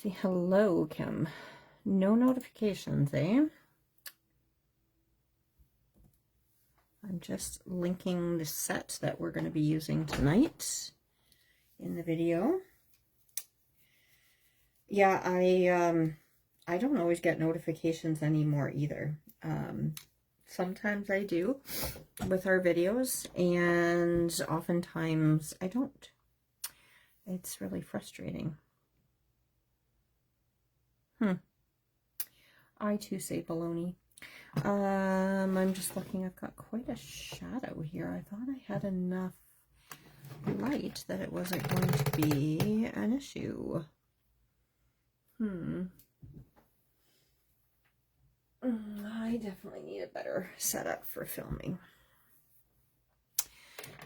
See, hello, Kim. No notifications, eh? I'm just linking the set that we're going to be using tonight in the video. Yeah, I don't always get notifications anymore either. Sometimes I do with our videos, and oftentimes I don't. It's really frustrating. I too say baloney. I'm just looking. I've got quite a shadow here. I thought I had enough light that it wasn't going to be an issue. I definitely need a better setup for filming.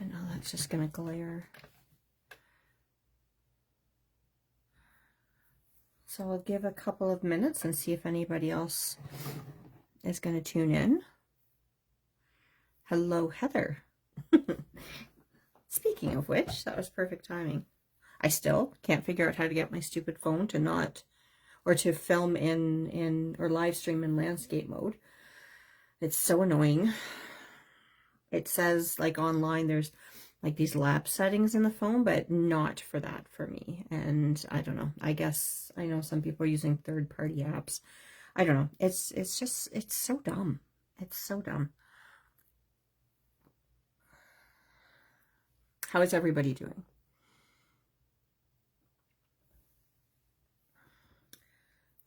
And now that's just going to glare. So I'll give a couple of minutes and see if anybody else is going to tune in. Hello, Heather. Speaking of which, that was perfect timing. I still can't figure out how to get my stupid phone to not, or to film or live stream in landscape mode. It's so annoying. It says like online there's like these lap settings in the phone, but not for that for me. And I don't know. I guess I know some people are using third-party apps. I don't know. It's so dumb. It's so dumb. How is everybody doing?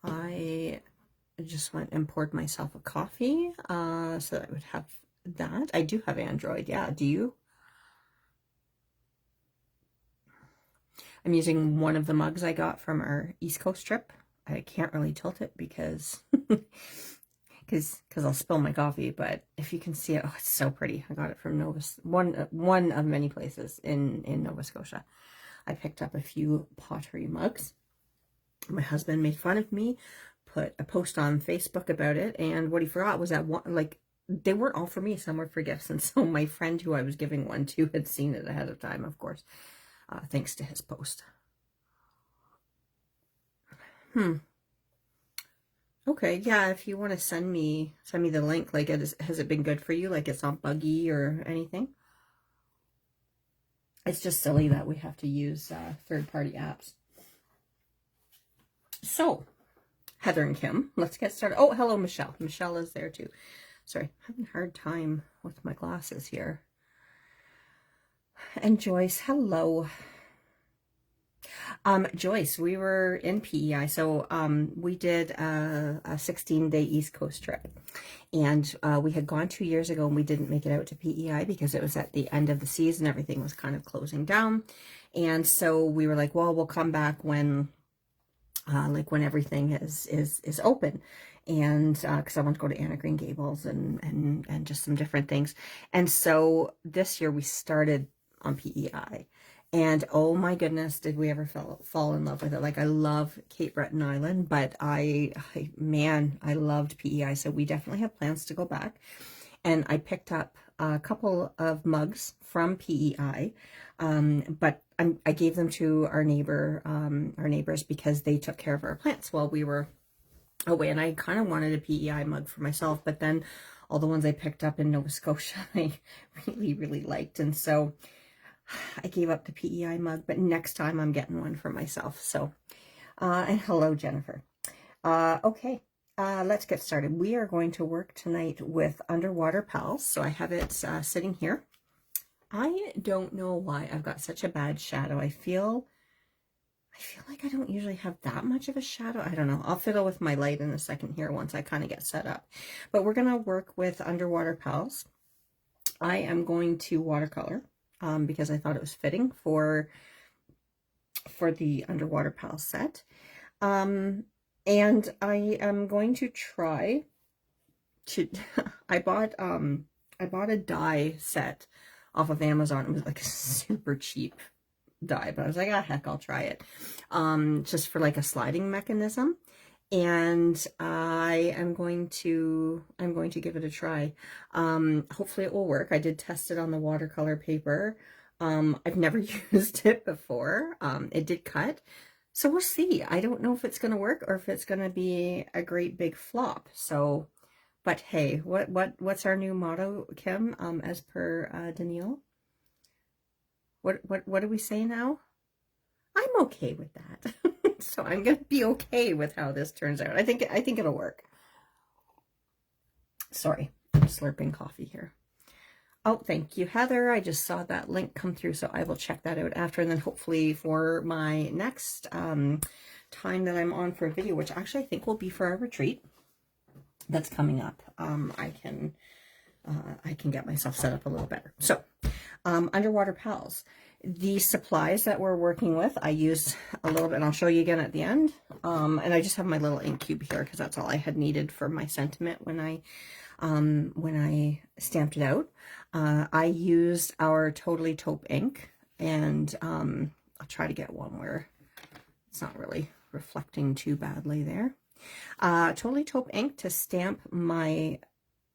I just went and poured myself a coffee so that I would have that. I do have Android. Yeah, do you? I'm using one of the mugs I got from our East Coast trip. I can't really tilt it because I'll spill my coffee, but if you can see it, oh, it's so pretty. I got it from one of many places in Nova Scotia. I picked up a few pottery mugs. My husband made fun of me, put a post on Facebook about it, and what he forgot was that they weren't all for me, some were for gifts, and so my friend who I was giving one to had seen it ahead of time, of course, thanks to his post. Okay, yeah, if you want to send me the link, like, has it been good for you? Like, it's not buggy or anything? It's just silly that we have to use third-party apps. So, Heather and Kim, let's get started. Oh, hello, Michelle. Michelle is there too. Sorry, having a hard time with my glasses here. And Joyce, hello. Joyce, we were in PEI, so we did a 16-day East Coast trip, and we had gone 2 years ago, and we didn't make it out to PEI because it was at the end of the season. Everything was kind of closing down, and so we were like, well, we'll come back when when everything is open, and because I want to go to Anna Green Gables and just some different things. And so this year we started on PEI. And oh my goodness, did we ever fall in love with it. Like, I love Cape Breton Island, but man, I loved PEI. So we definitely have plans to go back. And I picked up a couple of mugs from PEI, but I gave them to our neighbors because they took care of our plants while we were away. And I kind of wanted a PEI mug for myself, but then all the ones I picked up in Nova Scotia, I really, really liked. And so I gave up the PEI mug, but next time I'm getting one for myself. So, and hello, Jennifer. Okay, let's get started. We are going to work tonight with Underwater Pals. So I have it sitting here. I don't know why I've got such a bad shadow. I feel like I don't usually have that much of a shadow. I don't know. I'll fiddle with my light in a second here once I kind of get set up. But we're going to work with Underwater Pals. I am going to watercolor. Because I thought it was fitting for the Underwater Pals set. And I am going to try to, I bought a die set off of Amazon. It was like a super cheap die, but I was like, ah, heck, I'll try it. Just for like a sliding mechanism. And I'm going to give it a try. Hopefully it will work. I did test it on the watercolor paper. I've never used it before. It did cut, So we'll see. I don't know if it's going to work or if it's going to be a great big flop. So, but hey, what's our new motto, Kim? As per Danielle, what do we say now? I'm okay with that. So I'm going to be okay with how this turns out. I think it'll work. Sorry, I'm slurping coffee here. Oh, thank you, Heather. I just saw that link come through, so I will check that out after. And then hopefully for my next time that I'm on for a video, which actually I think will be for our retreat that's coming up, I can get myself set up a little better. So, Underwater Pals. The supplies that we're working with, I used a little bit, and I'll show you again at the end. And I just have my little ink cube here because that's all I had needed for my sentiment when I stamped it out. I used our Totally Taupe ink, and I'll try to get one where it's not really reflecting too badly there. Totally Taupe ink to stamp my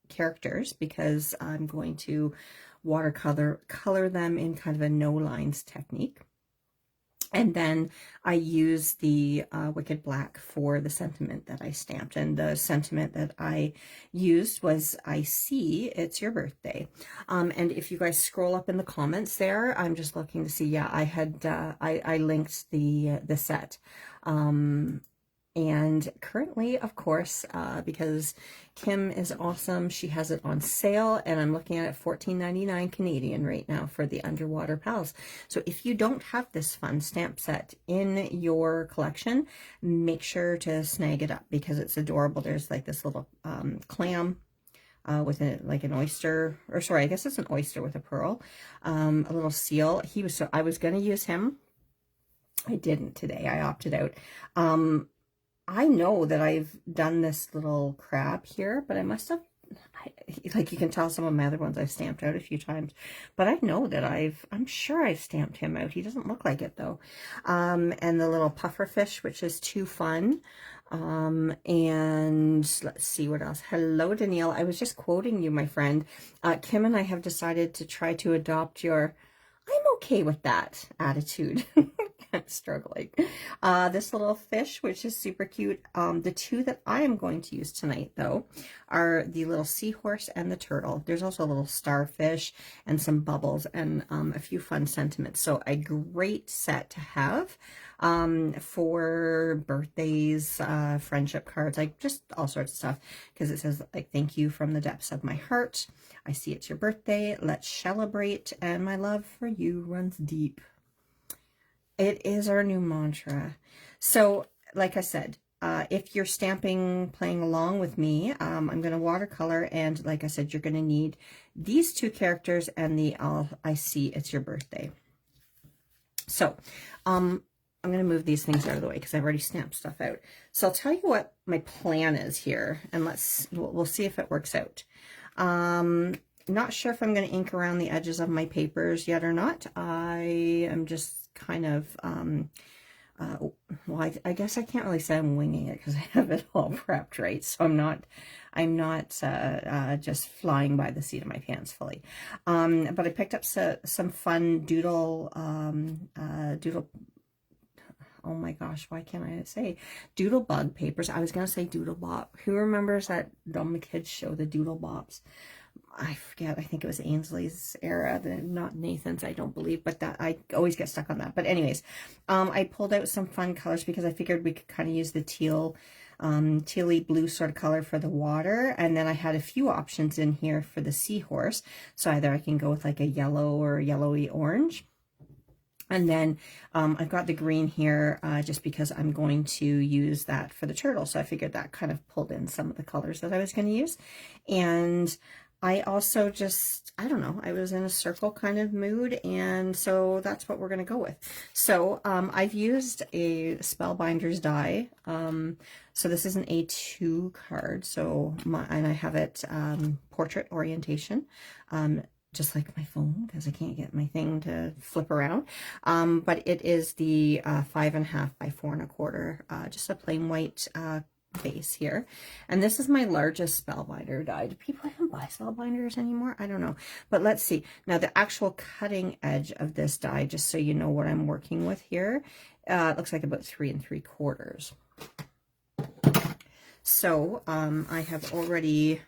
characters because I'm going to color them in kind of a no lines technique. And then I use the Wicked Black for the sentiment that I stamped. And the sentiment that I used was, I see it's your birthday. And if you guys scroll up in the comments there, I'm just looking to see, yeah, I had, I linked the set. And currently, of course, because Kim is awesome, she has it on sale, and I'm looking at it $14.99 Canadian right now for the Underwater Pals. So if you don't have this fun stamp set in your collection, make sure to snag it up because it's adorable. There's like this little clam with like an oyster, or sorry, I guess it's an oyster with a pearl, a little seal. I was going to use him. I didn't today. I opted out. I know that I've done this little crab here, but I must have, like you can tell some of my other ones I've stamped out a few times, but I know that I'm sure I've stamped him out. He doesn't look like it though. And the little puffer fish, which is too fun. And let's see what else. Hello, Danielle. I was just quoting you, my friend. Kim and I have decided to try to adopt your, I'm okay with that attitude. I'm struggling. This little fish, which is super cute. The two that I am going to use tonight, though, are the little seahorse and the turtle. There's also a little starfish and some bubbles and a few fun sentiments. So a great set to have for birthdays, friendship cards, like just all sorts of stuff. Because it says, like, thank you from the depths of my heart. I see it's your birthday. Let's celebrate. And my love for you runs deep. It is our new mantra. So, like I said, if you're stamping, playing along with me, I'm going to watercolor. And like I said, you're going to need these two characters and the I see it's your birthday. So, I'm going to move these things out of the way because I've already stamped stuff out. So I'll tell you what my plan is here, and we'll see if it works out. Not sure if I'm going to ink around the edges of my papers yet or not. I am just kind of, well, I guess I can't really say I'm winging it because I have it all prepped, right? So I'm not just flying by the seat of my pants fully. But I picked up some fun doodle, oh my gosh, why can't I say doodle bug papers? I was going to say doodle bop. Who remembers that on the kids show, the doodle bops? I forget, I think it was Ainsley's era, not Nathan's, I don't believe, but that I always get stuck on that. But anyways, I pulled out some fun colors because I figured we could kind of use the tealy blue sort of color for the water. And then I had a few options in here for the seahorse. So either I can go with like a yellow or yellowy orange. And then I've got the green here just because I'm going to use that for the turtle. So I figured that kind of pulled in some of the colors that I was going to use. And I also just, I don't know, I was in a circle kind of mood, and so that's what we're going to go with. So I've used a Spellbinder's die. So this is an A2 card, so and I have it portrait orientation, just like my phone because I can't get my thing to flip around. But it is the 5.5 by 4 1/4, just a plain white base here. And this is my largest spellbinder die. Do people even buy spellbinders anymore? I don't know. But let's see. Now the actual cutting edge of this die, just so you know what I'm working with here, it looks like about 3 3/4. So I have already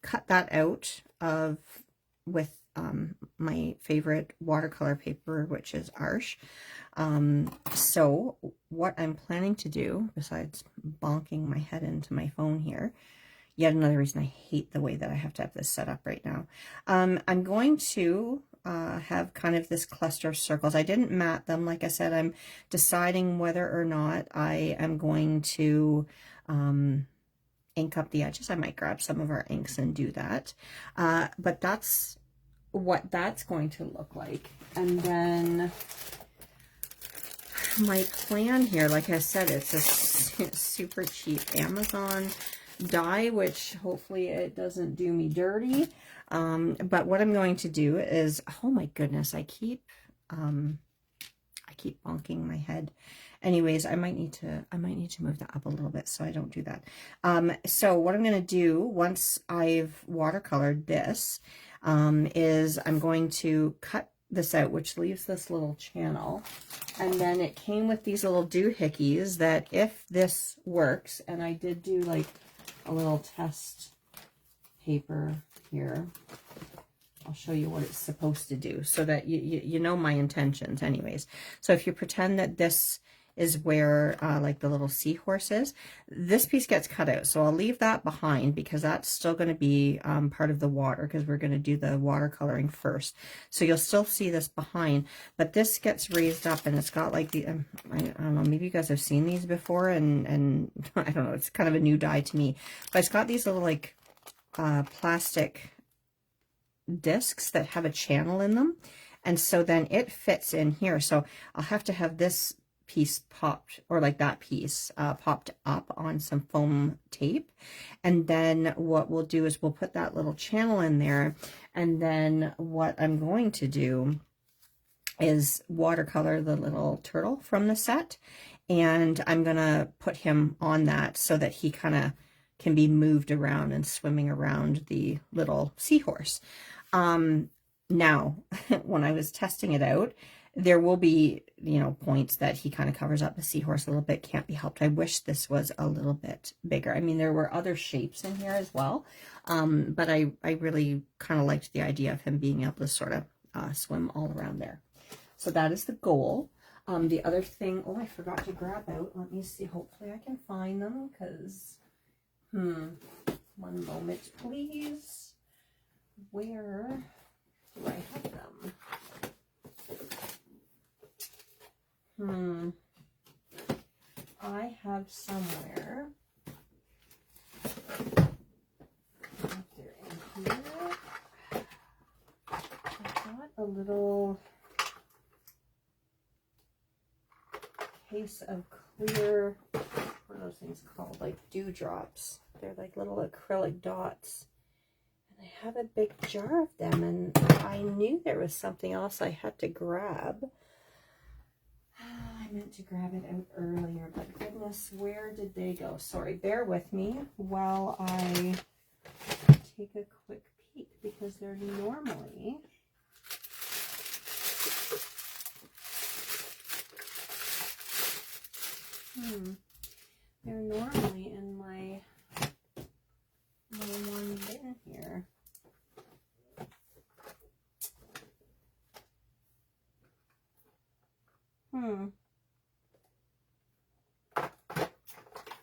cut that out with my favorite watercolor paper, which is Arche. So what I'm planning to do, besides bonking my head into my phone here, yet another reason I hate the way that I have to have this set up right now, I'm going to have kind of this cluster of circles. I didn't mat them. Like I said, I'm deciding whether or not I am going to ink up the edges. I might grab some of our inks and do that. But that's what that's going to look like. And then my plan here, like I said, it's a super cheap Amazon die, which hopefully it doesn't do me dirty. But what I'm going to do is, oh my goodness, I keep bonking my head. Anyways, I might need to move that up a little bit so I don't do that. So what I'm going to do once I've watercolored this is I'm going to cut this out, which leaves this little channel. And then it came with these little doohickeys that if this works, and I did do like a little test paper here. I'll show you what it's supposed to do so that you know my intentions anyways. So if you pretend that this is where like the little seahorse is, this piece gets cut out. So I'll leave that behind because that's still going to be part of the water, because we're going to do the watercoloring first. So you'll still see this behind, but this gets raised up and it's got like the, I don't know, maybe you guys have seen these before, and I don't know, it's kind of a new die to me, but it's got these little like plastic discs that have a channel in them. And so then it fits in here. So I'll have to have this piece popped, or like that piece popped up on some foam tape. And then what we'll do is we'll put that little channel in there. And then what I'm going to do is watercolor the little turtle from the set. And I'm going to put him on that so that he kind of can be moved around and swimming around the little seahorse. Now, when I was testing it out, there will be, you know, points that he kind of covers up the seahorse a little bit. Can't be helped. I wish this was a little bit bigger. I mean, there were other shapes in here as well, but I really kind of liked the idea of him being able to sort of swim all around there. So that is the goal. The other thing, oh, I forgot to grab out. Let me see. Hopefully I can find them, because, one moment, please. Where do I have them? I have somewhere. If they're in here. I've got a little case of clear, what are those things called? Like dewdrops. They're like little acrylic dots. And I have a big jar of them, and I knew there was something else I had to grab. I meant to grab it out earlier, but goodness, where did they go? Sorry, bear with me while I take a quick peek, because they're normally in my one bin here.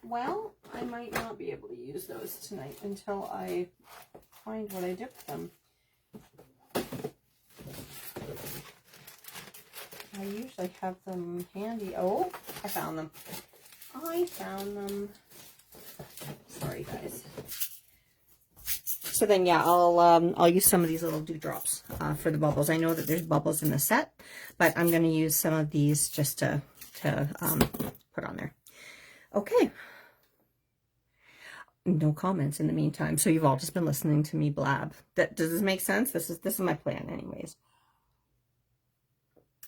Well, I might not be able to use those tonight until I find what I did with them. I usually have them handy. Oh, I found them. I found them. Sorry, guys. So then, yeah, I'll use some of these little dewdrops for the bubbles. I know that there's bubbles in the set, but I'm going to use some of these just to put on there. Okay. No comments in the meantime. So you've all just been listening to me blab. Does this make sense? This is my plan, anyways.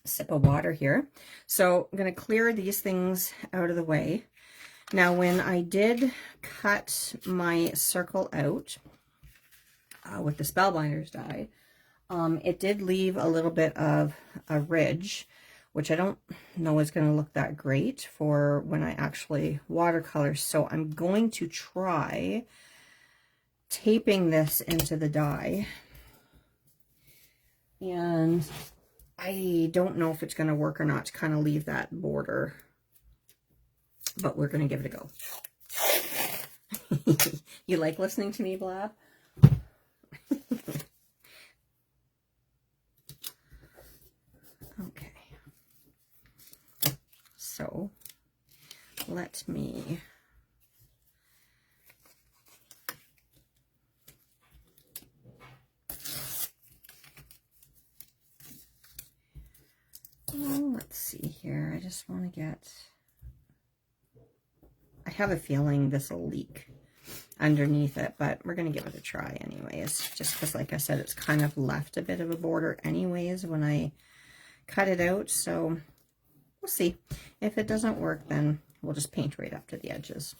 Sip of water here. So I'm going to clear these things out of the way. Now, when I did cut my circle out with the Spellbinders die, it did leave a little bit of a ridge, which I don't know is going to look that great for when I actually watercolor. So I'm going to try taping this into the die. And I don't know if it's going to work or not to kind of leave that border, but we're going to give it a go. You like listening to me blab? Okay. So let me let's see here. I just want to get, I have a feeling this will leak underneath it, but we're going to give it a try anyways, just because, like I said, it's kind of left a bit of a border anyways when I cut it out. So we'll see. If it doesn't work, then we'll just paint right up to the edges.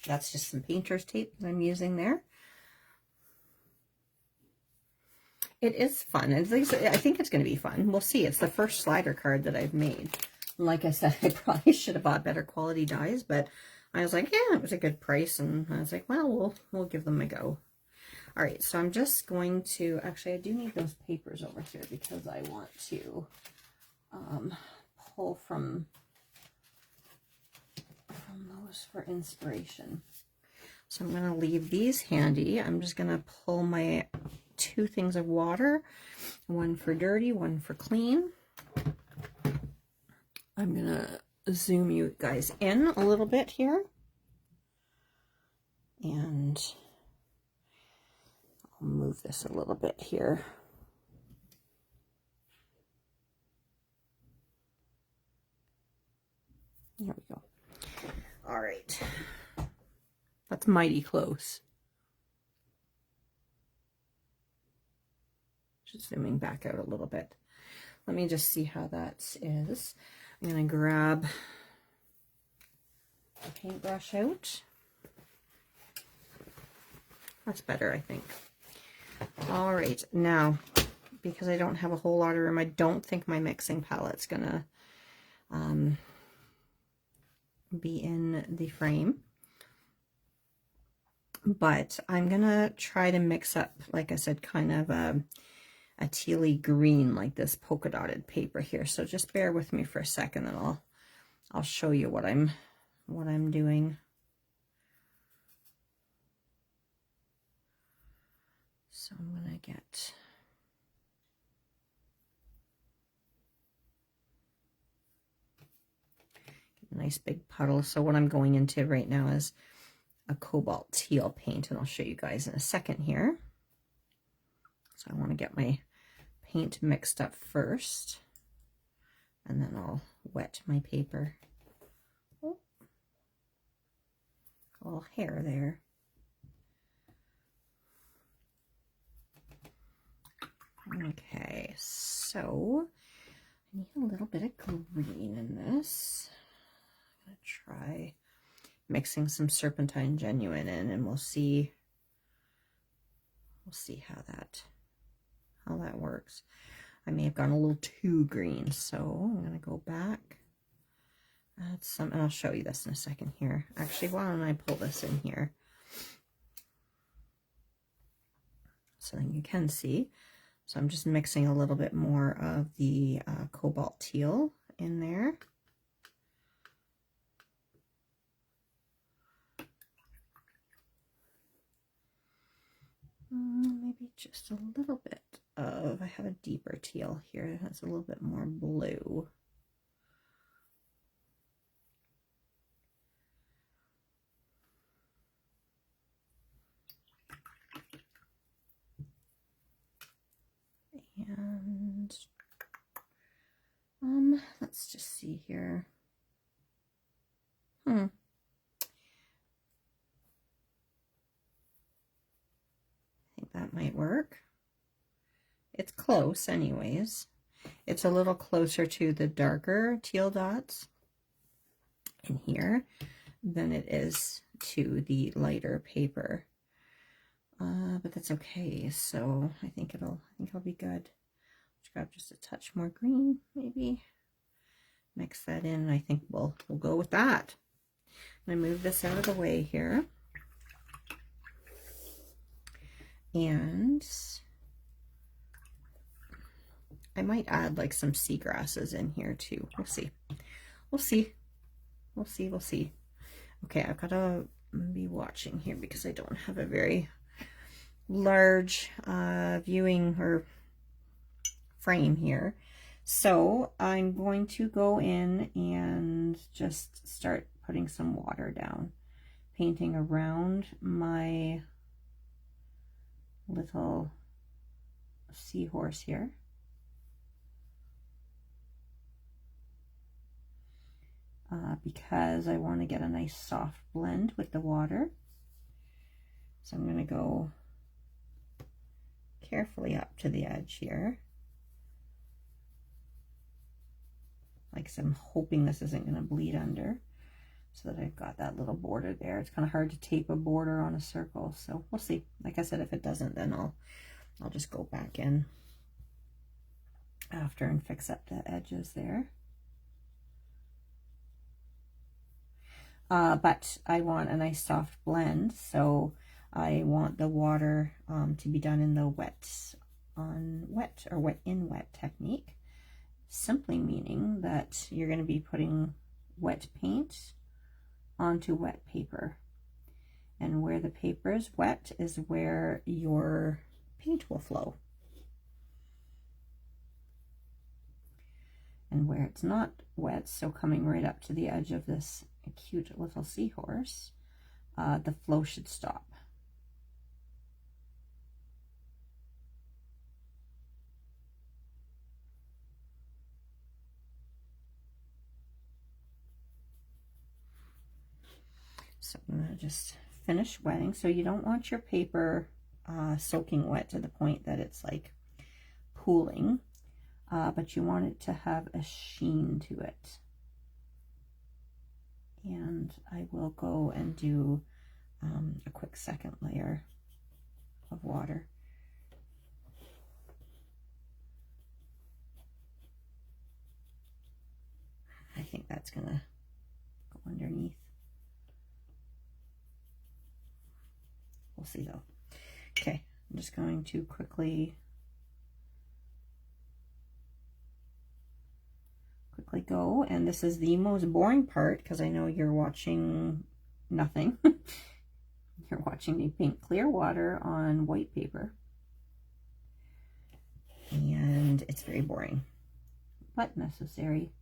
That's just some painter's tape that I'm using there. It is fun. I think it's going to be fun. We'll see. It's the first slider card that I've made. Like I said, I probably should have bought better quality dies, but I was like, yeah, it was a good price. And I was like, well, we'll give them a go. All right, so I'm just going to, actually, I do need those papers over here because I want to pull from those for inspiration. So I'm going to leave these handy. I'm just going to pull my 2 things of water, one for dirty, one for clean. I'm going to zoom you guys in a little bit here. And I'll move this a little bit here. There we go. All right. That's mighty close. Just zooming back out a little bit. Let me just see how that is. I'm going to grab the paintbrush out. That's better, I think. All right, now, because I don't have a whole lot of room, I don't think my mixing palette's gonna be in the frame. But I'm gonna try to mix up, like I said, kind of a tealy green, like this polka dotted paper here. So just bear with me for a second, and I'll show you what I'm doing. So I'm going to get a nice big puddle. So what I'm going into right now is a cobalt teal paint, and I'll show you guys in a second here. So I want to get my paint mixed up first, and then I'll wet my paper. Oh, a little hair there. Okay, so I need a little bit of green in this. I'm going to try mixing some Serpentine Genuine in, and we'll see how that works. I may have gone a little too green, so I'm going to go back, add some, and I'll show you this in a second here. Actually, why don't I pull this in here so then you can see. So I'm just mixing a little bit more of the cobalt teal in there. Maybe just a little bit of, I have a deeper teal here that's a little bit more blue. And let's just see here. I think that might work. It's close anyways. It's a little closer to the darker teal dots. in here than it is to the lighter paper. But that's okay. So I think it'll be good. Let's grab just a touch more green, maybe. Mix that in. I think we'll go with that. I'm gonna move this out of the way here. And I might add like some seagrasses in here too. We'll see. We'll see. We'll see. We'll see. Okay, I've got to be watching here because I don't have a very large viewing or frame here. So I'm going to go in and just start putting some water down, painting around my little seahorse here. Because I want to get a nice soft blend with the water. So I'm going to go carefully up to the edge here. Like I'm hoping this isn't going to bleed under, so that I've got that little border there. It's kind of hard to tape a border on a circle, so we'll see. Like I said, if it doesn't, then I'll just go back in after and fix up the edges there. But I want a nice soft blend, so I want the water to be done in the wet on wet or wet in wet technique, simply meaning that you're going to be putting wet paint onto wet paper, and where the paper is wet is where your paint will flow, and where it's not wet, so coming right up to the edge of this cute little seahorse, the flow should stop. So I'm going to just finish wetting. So you don't want your paper soaking wet to the point that it's like pooling, but you want it to have a sheen to it. And I will go and do a quick second layer of water. I think that's gonna go underneath. We'll see though. Okay, I'm just going to quickly go, and this is the most boring part because I know you're watching nothing. You're watching me paint clear water on white paper, and it's very boring but necessary.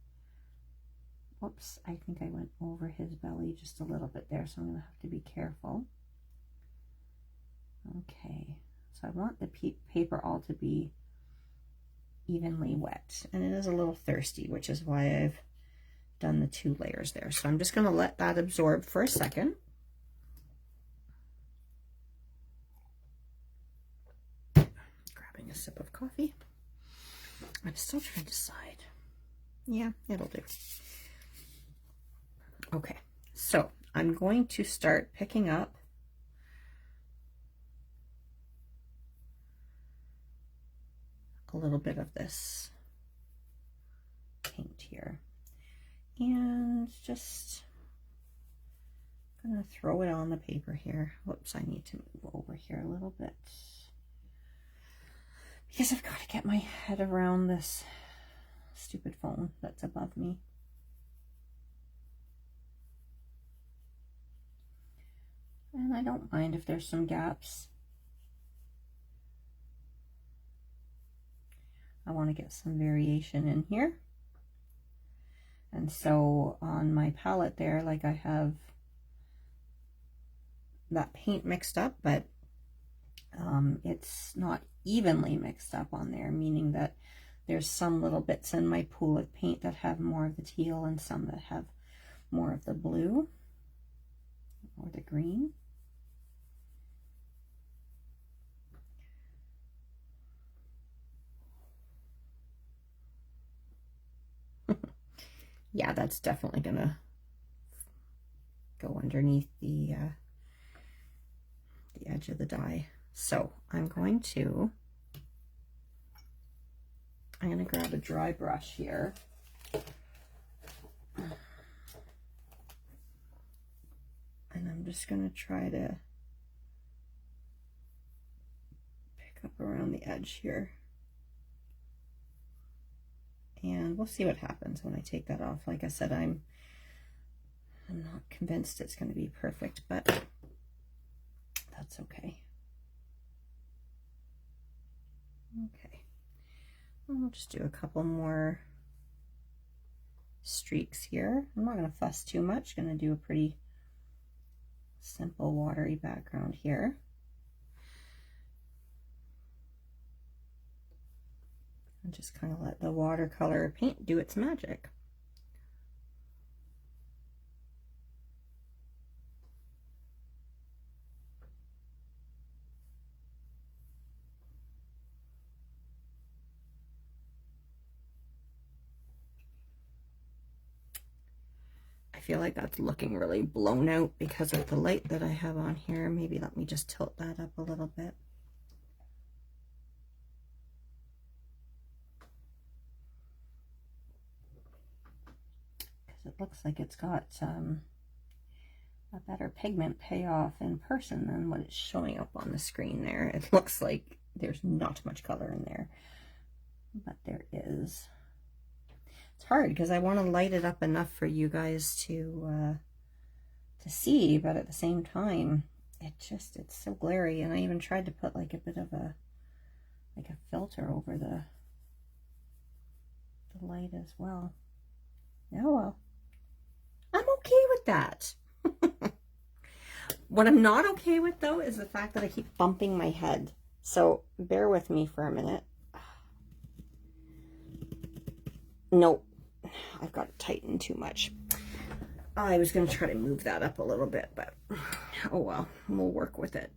Whoops, I think I went over his belly just a little bit there, so I'm going to have to be careful. Okay, so I want the paper all to be evenly wet, and it is a little thirsty, which is why I've done the 2 layers there. So I'm just going to let that absorb for a second. Grabbing a sip of coffee. I'm still trying to decide. Yeah, it'll do. Okay, so I'm going to start picking up a little bit of this paint here, and just gonna throw it on the paper here. Whoops, I need to move over here a little bit because I've got to get my head around this stupid phone that's above me. And I don't mind if there's some gaps. I want to get some variation in here. And so on my palette there, like I have that paint mixed up, but it's not evenly mixed up on there, meaning that there's some little bits in my pool of paint that have more of the teal and some that have more of the blue or the green. Yeah, that's definitely gonna go underneath the edge of the die. So I'm going to grab a dry brush here. And I'm just going to try to pick up around the edge here. And we'll see what happens when I take that off. Like I said, I'm not convinced it's going to be perfect, but that's okay. Okay. I'll just do a couple more streaks here. I'm not going to fuss too much. I'm going to do a pretty simple watery background here. And just kind of let the watercolor paint do its magic. I feel like that's looking really blown out because of the light that I have on here. Maybe let me just tilt that up a little bit. Because it looks like it's got a better pigment payoff in person than what it's showing up on the screen there. It looks like there's not much color in there, but there is. It's hard because I want to light it up enough for you guys to see, but at the same time, it's so glary. And I even tried to put like a bit of a filter over the light as well. Oh well, I'm okay with that. What I'm not okay with though is the fact that I keep bumping my head. So bear with me for a minute. Nope, I've got it tightened too much. I was going to try to move that up a little bit, but oh well, we'll work with it.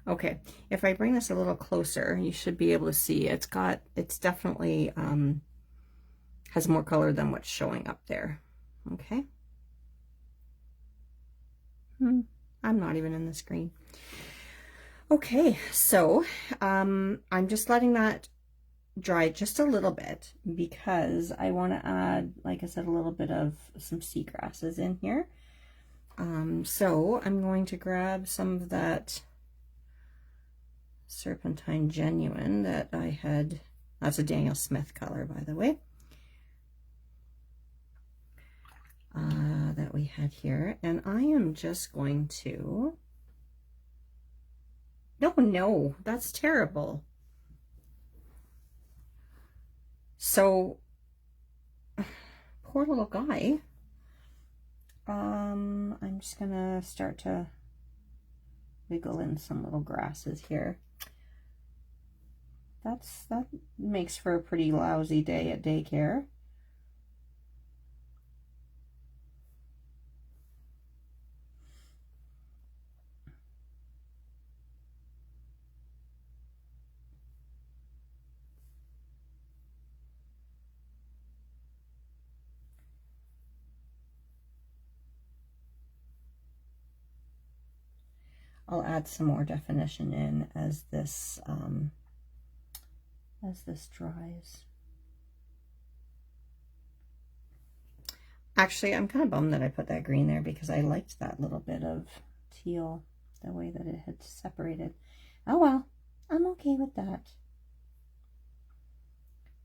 Okay, if I bring this a little closer, you should be able to see it's definitely has more color than what's showing up there. Okay. I'm not even in the screen. Okay, so I'm just letting that dry just a little bit because I want to add, like I said, a little bit of some seagrasses in here. So I'm going to grab some of that Serpentine Genuine that I had. That's a Daniel Smith color, by the way. That we had here, and I am just going to, no, that's terrible. So poor little guy. I'm just gonna start to wiggle in some little grasses here. That makes for a pretty lousy day at daycare. I'll add some more definition in as this dries. Actually, I'm kind of bummed that I put that green there because I liked that little bit of teal, the way that it had separated. Oh well, I'm okay with that.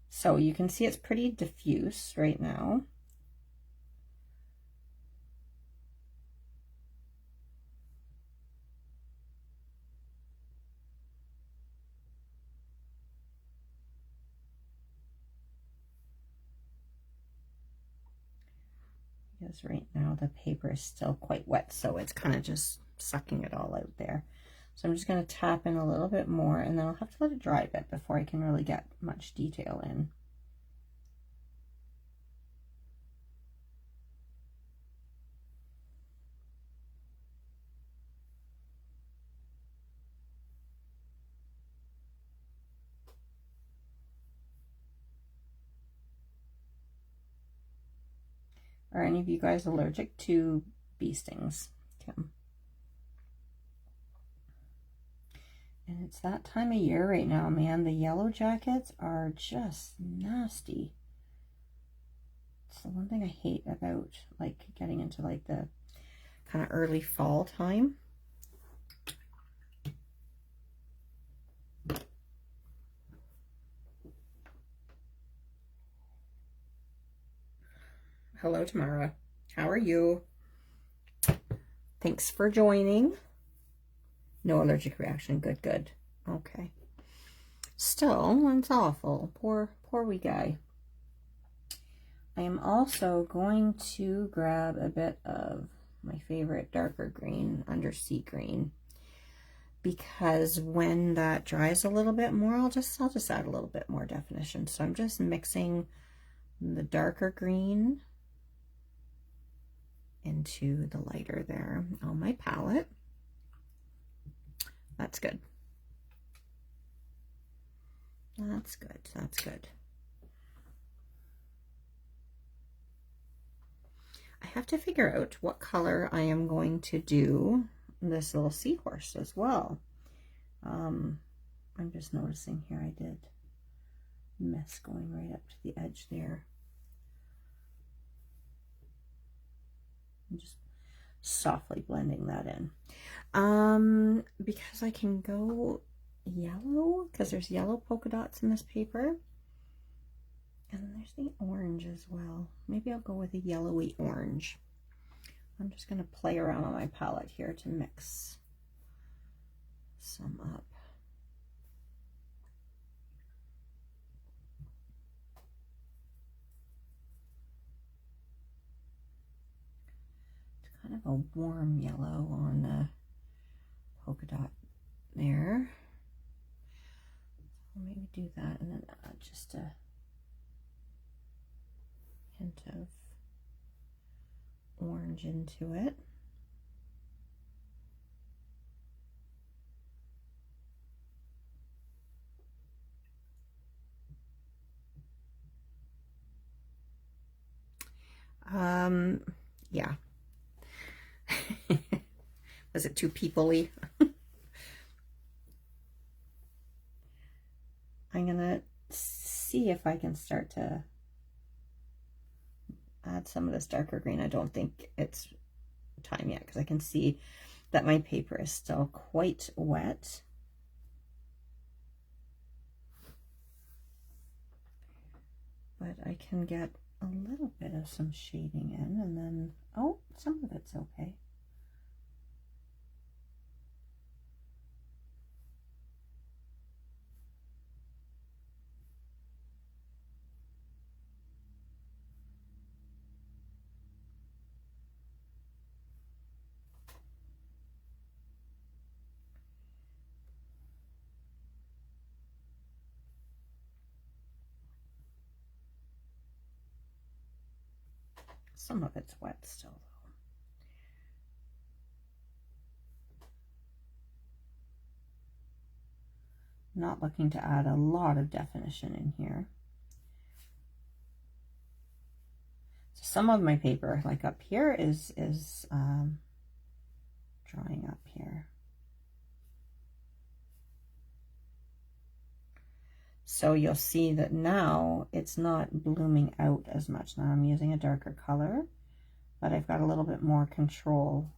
So you can see it's pretty diffuse right now. Because right now the paper is still quite wet, so it's kind of just sucking it all out there. So I'm just going to tap in a little bit more, and then I'll have to let it dry a bit before I can really get much detail in. Are any of you guys allergic to bee stings, Kim. And it's that time of year right now, man. The yellow jackets are just nasty. It's the one thing I hate about like getting into like the kind of early fall time. Hello, Tamara. How are you? Thanks for joining. No allergic reaction. Good, good. Okay. Still, it's awful. Poor wee guy. I am also going to grab a bit of my favorite darker green, undersea green, because when that dries a little bit more, I'll just add a little bit more definition. So I'm just mixing the darker green into the lighter there on my palette. That's good. That's good. That's good. I have to figure out what color I am going to do this little seahorse as well. I'm just noticing here I did mess going right up to the edge there. I'm just softly blending that in. Because I can go yellow, because there's yellow polka dots in this paper. And then there's the orange as well. Maybe I'll go with a yellowy orange. I'm just going to play around on my palette here to mix some up. It's kind of a warm yellow on the polka dot there. I'll maybe do that and then add just a hint of orange into it. Yeah. Was it too people-y? I'm gonna see if I can start to add some of this darker green. I don't think it's time yet because I can see that my paper is still quite wet. But I can get a little bit of some shading in, and then, oh, some of it's okay. Some of it's wet still, though. Not looking to add a lot of definition in here. So some of my paper, like up here, is drying up here. So you'll see that now it's not blooming out as much. Now I'm using a darker color, but I've got a little bit more control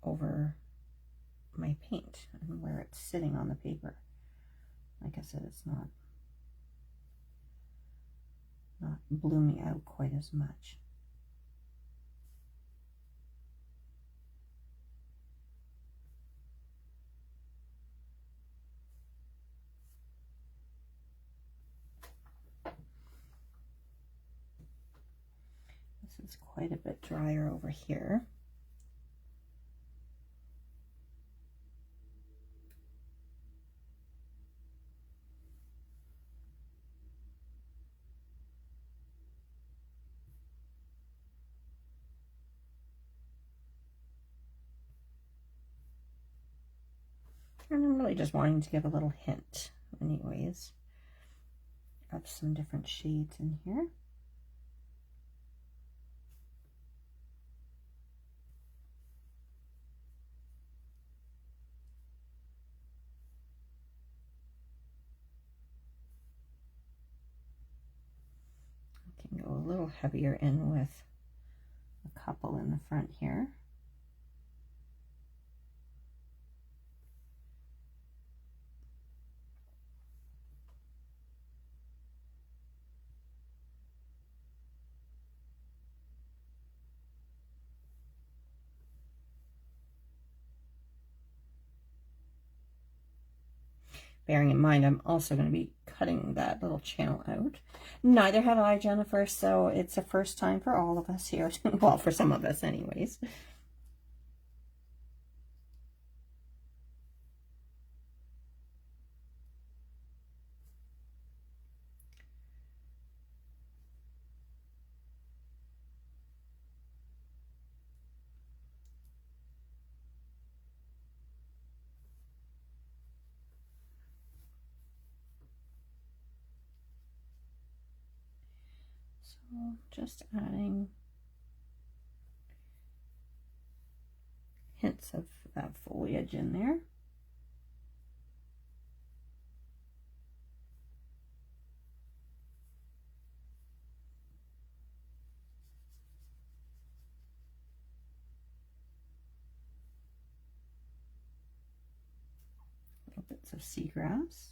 over my paint and where it's sitting on the paper. Like I said, it's not blooming out quite as much. This is quite a bit drier over here. And I'm really just wanting to give a little hint anyways. up some different shades in here. I can go a little heavier in with a couple in the front here. Bearing in mind, I'm also going to be cutting that little channel out. Neither have I, Jennifer, so it's a first time for all of us here. Well, for some of us anyways. So just adding hints of that foliage in there. Little bits of seagrass.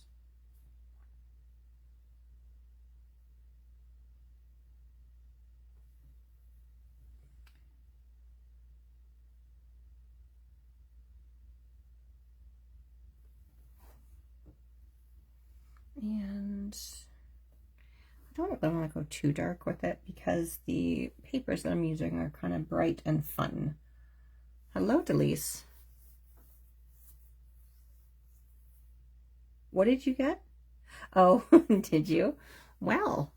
And I don't really want to go too dark with it because the papers that I'm using are kind of bright and fun. Hello, Delise. What did you get? Oh, did you? Well,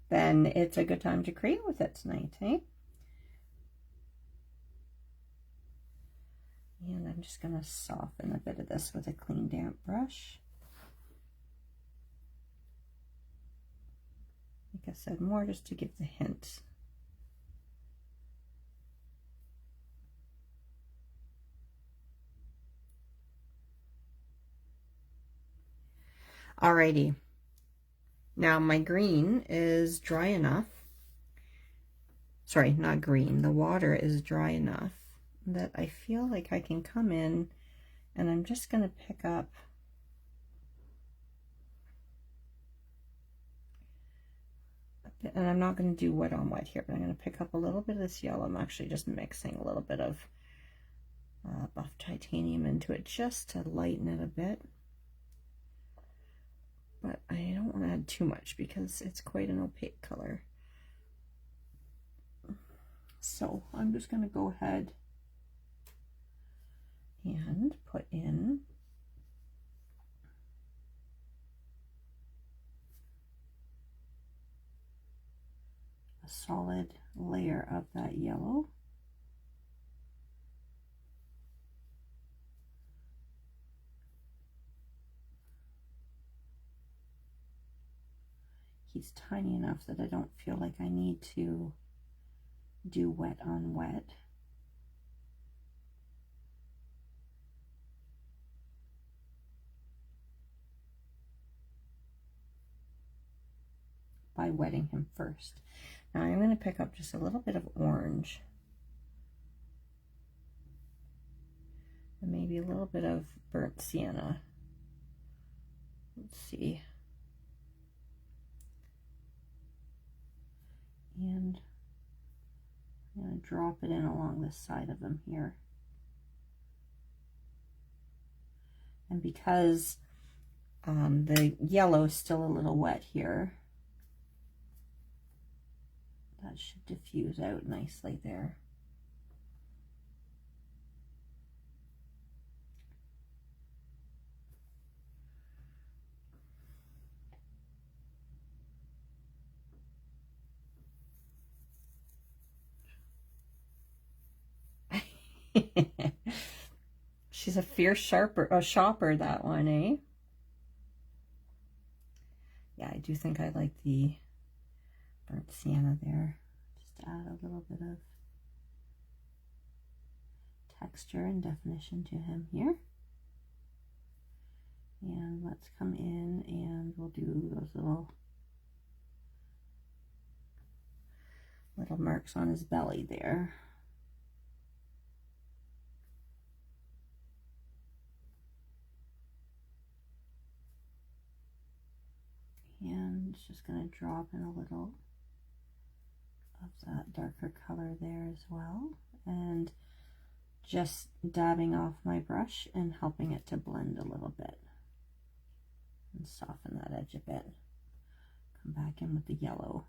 then it's a good time to create with it tonight, eh? And I'm just going to soften a bit of this with a clean, damp brush. Like I said, more just to give the hint. Alrighty. Now my green is dry enough. Sorry, not green. The water is dry enough that I feel like I can come in and I'm just going to pick up and I'm not going to do wet on wet here, but I'm going to pick up a little bit of this yellow. I'm actually just mixing a little bit of buff titanium into it just to lighten it a bit. But I don't want to add too much because it's quite an opaque color. So I'm just going to go ahead and put in a solid layer of that yellow. He's tiny enough that I don't feel like I need to do wet on wet. By wetting him first. Now I'm going to pick up just a little bit of orange. And maybe a little bit of burnt sienna. Let's see. And I'm going to drop it in along the side of them here. And because the yellow is still a little wet here, that should diffuse out nicely there. She's a fierce shopper, that one, eh? Yeah, I do think I like the burnt sienna there. Just to add a little bit of texture and definition to him here. And let's come in and we'll do those little marks on his belly there. And just going to drop in a little of that darker color there as well. And just dabbing off my brush and helping it to blend a little bit. And soften that edge a bit. Come back in with the yellow.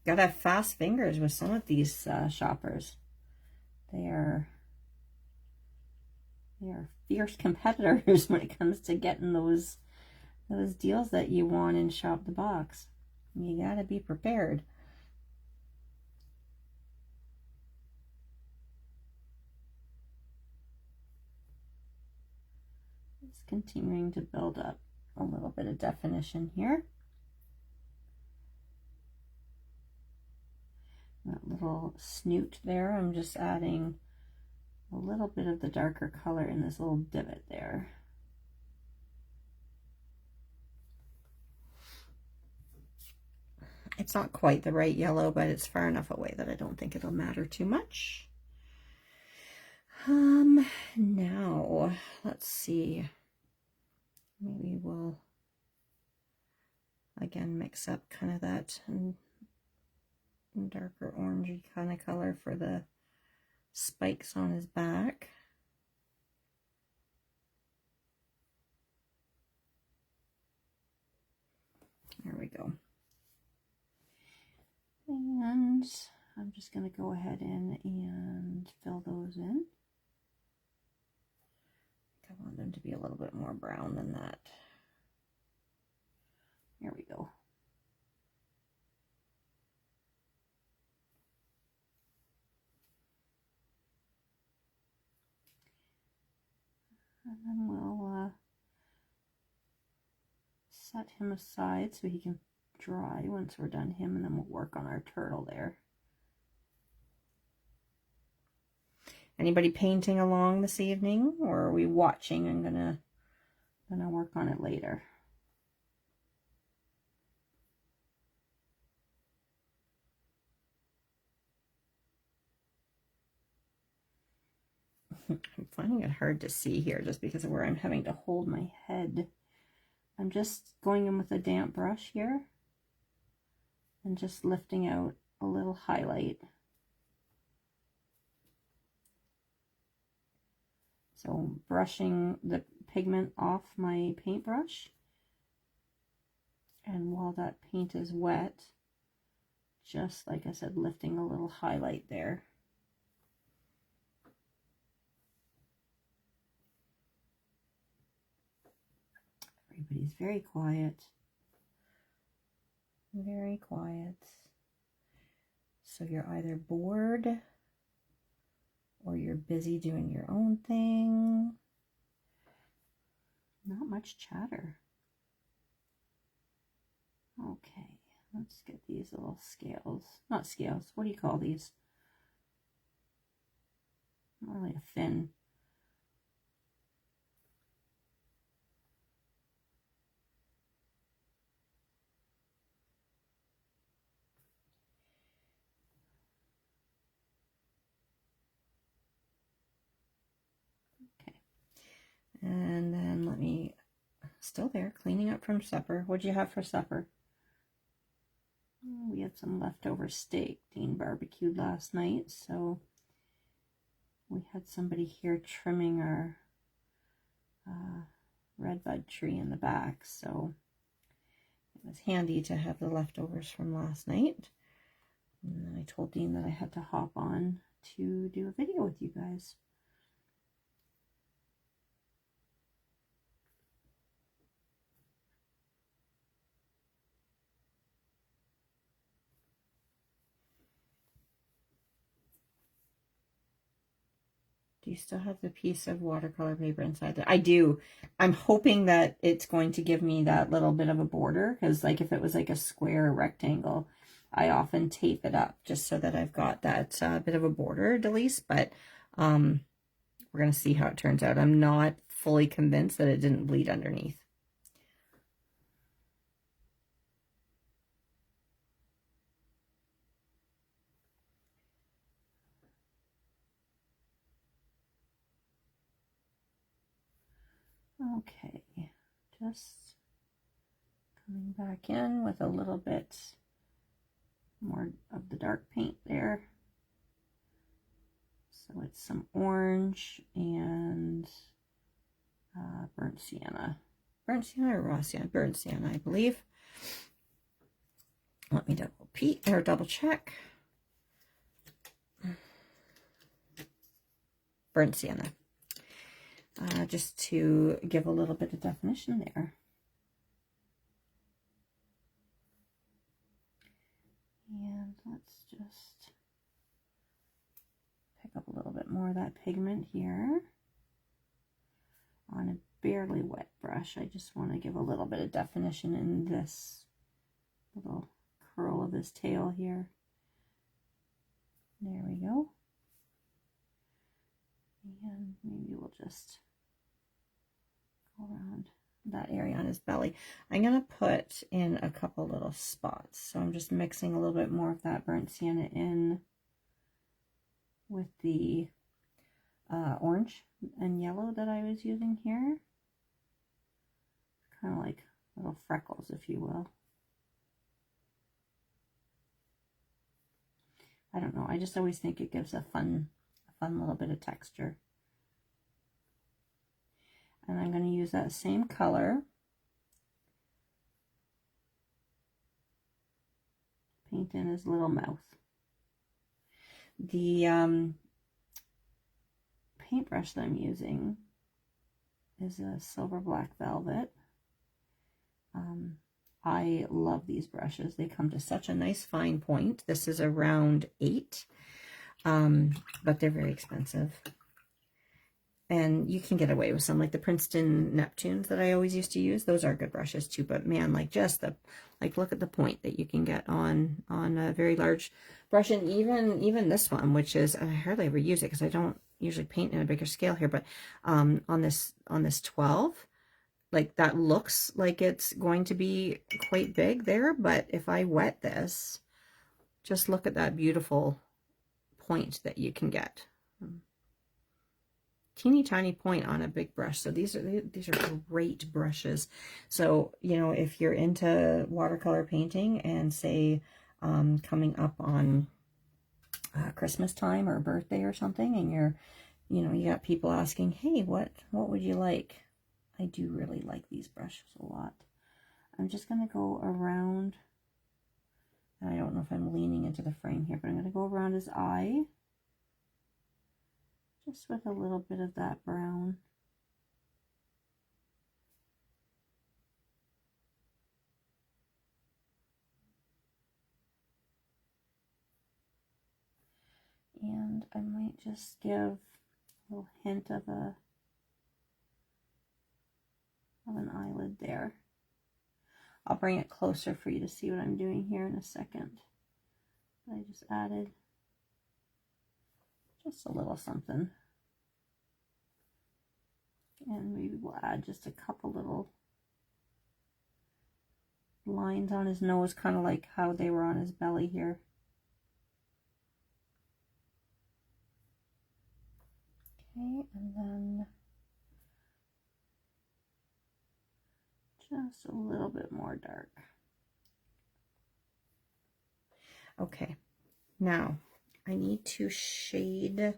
Gotta have fast fingers with some of these shoppers. They are fierce competitors when it comes to getting those deals that you want in Shop the Box. You gotta be prepared. Just continuing to build up a little bit of definition here. That little snoot there, I'm just adding a little bit of the darker color in this little divot there. It's not quite the right yellow, but it's far enough away that I don't think it'll matter too much. Now, let's see. Maybe we'll, again, mix up kind of that darker orangey kind of color for the spikes on his back. There we go. And I'm just going to go ahead in and fill those in. I want them to be a little bit more brown than that. There we go. And then we'll set him aside so he can dry once we're done him, and then we'll work on our turtle there. Anybody painting along this evening, or are we watching and gonna work on it later? I'm finding it hard to see here just because of where I'm having to hold my head. I'm just going in with a damp brush here and just lifting out a little highlight. So brushing the pigment off my paintbrush, and while that paint is wet, just like I said, lifting a little highlight there. Everybody's very quiet. Very quiet. So you're either bored or you're busy doing your own thing. Not much chatter. Okay, let's get these little scales. Not scales, what do you call these? More like a fin. And then let me, still there, cleaning up from supper. What'd you have for supper? We had some leftover steak. Dean barbecued last night, so we had somebody here trimming our redbud tree in the back, so it was handy to have the leftovers from last night. And then I told Dean that I had to hop on to do a video with you guys. Do you still have the piece of watercolor paper inside there? I do. I'm hoping that it's going to give me that little bit of a border, because like if it was like a square or rectangle, I often tape it up just so that I've got that bit of a border at least, but we're going to see how it turns out. I'm not fully convinced that it didn't bleed underneath. Okay, just coming back in with a little bit more of the dark paint there. So it's some orange and burnt sienna. Burnt sienna or raw sienna? Burnt sienna, I believe. Let me double check. Burnt sienna. Just to give a little bit of definition there. And let's just pick up a little bit more of that pigment here on a barely wet brush. I just want to give a little bit of definition in this little curl of his tail here. There we go. And maybe we'll just go around that area on his belly. I'm going to put in a couple little spots. So I'm just mixing a little bit more of that burnt sienna in with the orange and yellow that I was using here. Kind of like little freckles, if you will. I don't know. I just always think it gives a fun little bit of texture. And I'm going to use that same color. Paint in his little mouth. The paintbrush that I'm using is a silver black velvet. I love these brushes. They come to such a nice fine point. This is around 8, but they're very expensive. And you can get away with some, like the Princeton Neptunes that I always used to use. Those are good brushes too, but man, like just look at the point that you can get on a very large brush. And even this one, which is, I hardly ever use it because I don't usually paint in a bigger scale here, but on this 12, like that looks like it's going to be quite big there, but if I wet this, just look at that beautiful point that you can get. Teeny tiny point on a big brush. So these are great brushes. So, you know, if you're into watercolor painting and say coming up on Christmas time or birthday or something, and you got people asking, hey, what would you like? I do really like these brushes a lot. I'm just going to go around, and I don't know if I'm leaning into the frame here, but I'm going to go around his eye. Just with a little bit of that brown. And I might just give a little hint of an eyelid there. I'll bring it closer for you to see what I'm doing here in a second. I just added just a little something. And maybe we'll add just a couple little lines on his nose, kind of like how they were on his belly here. Okay, and then just a little bit more dark. Okay, now I need to shade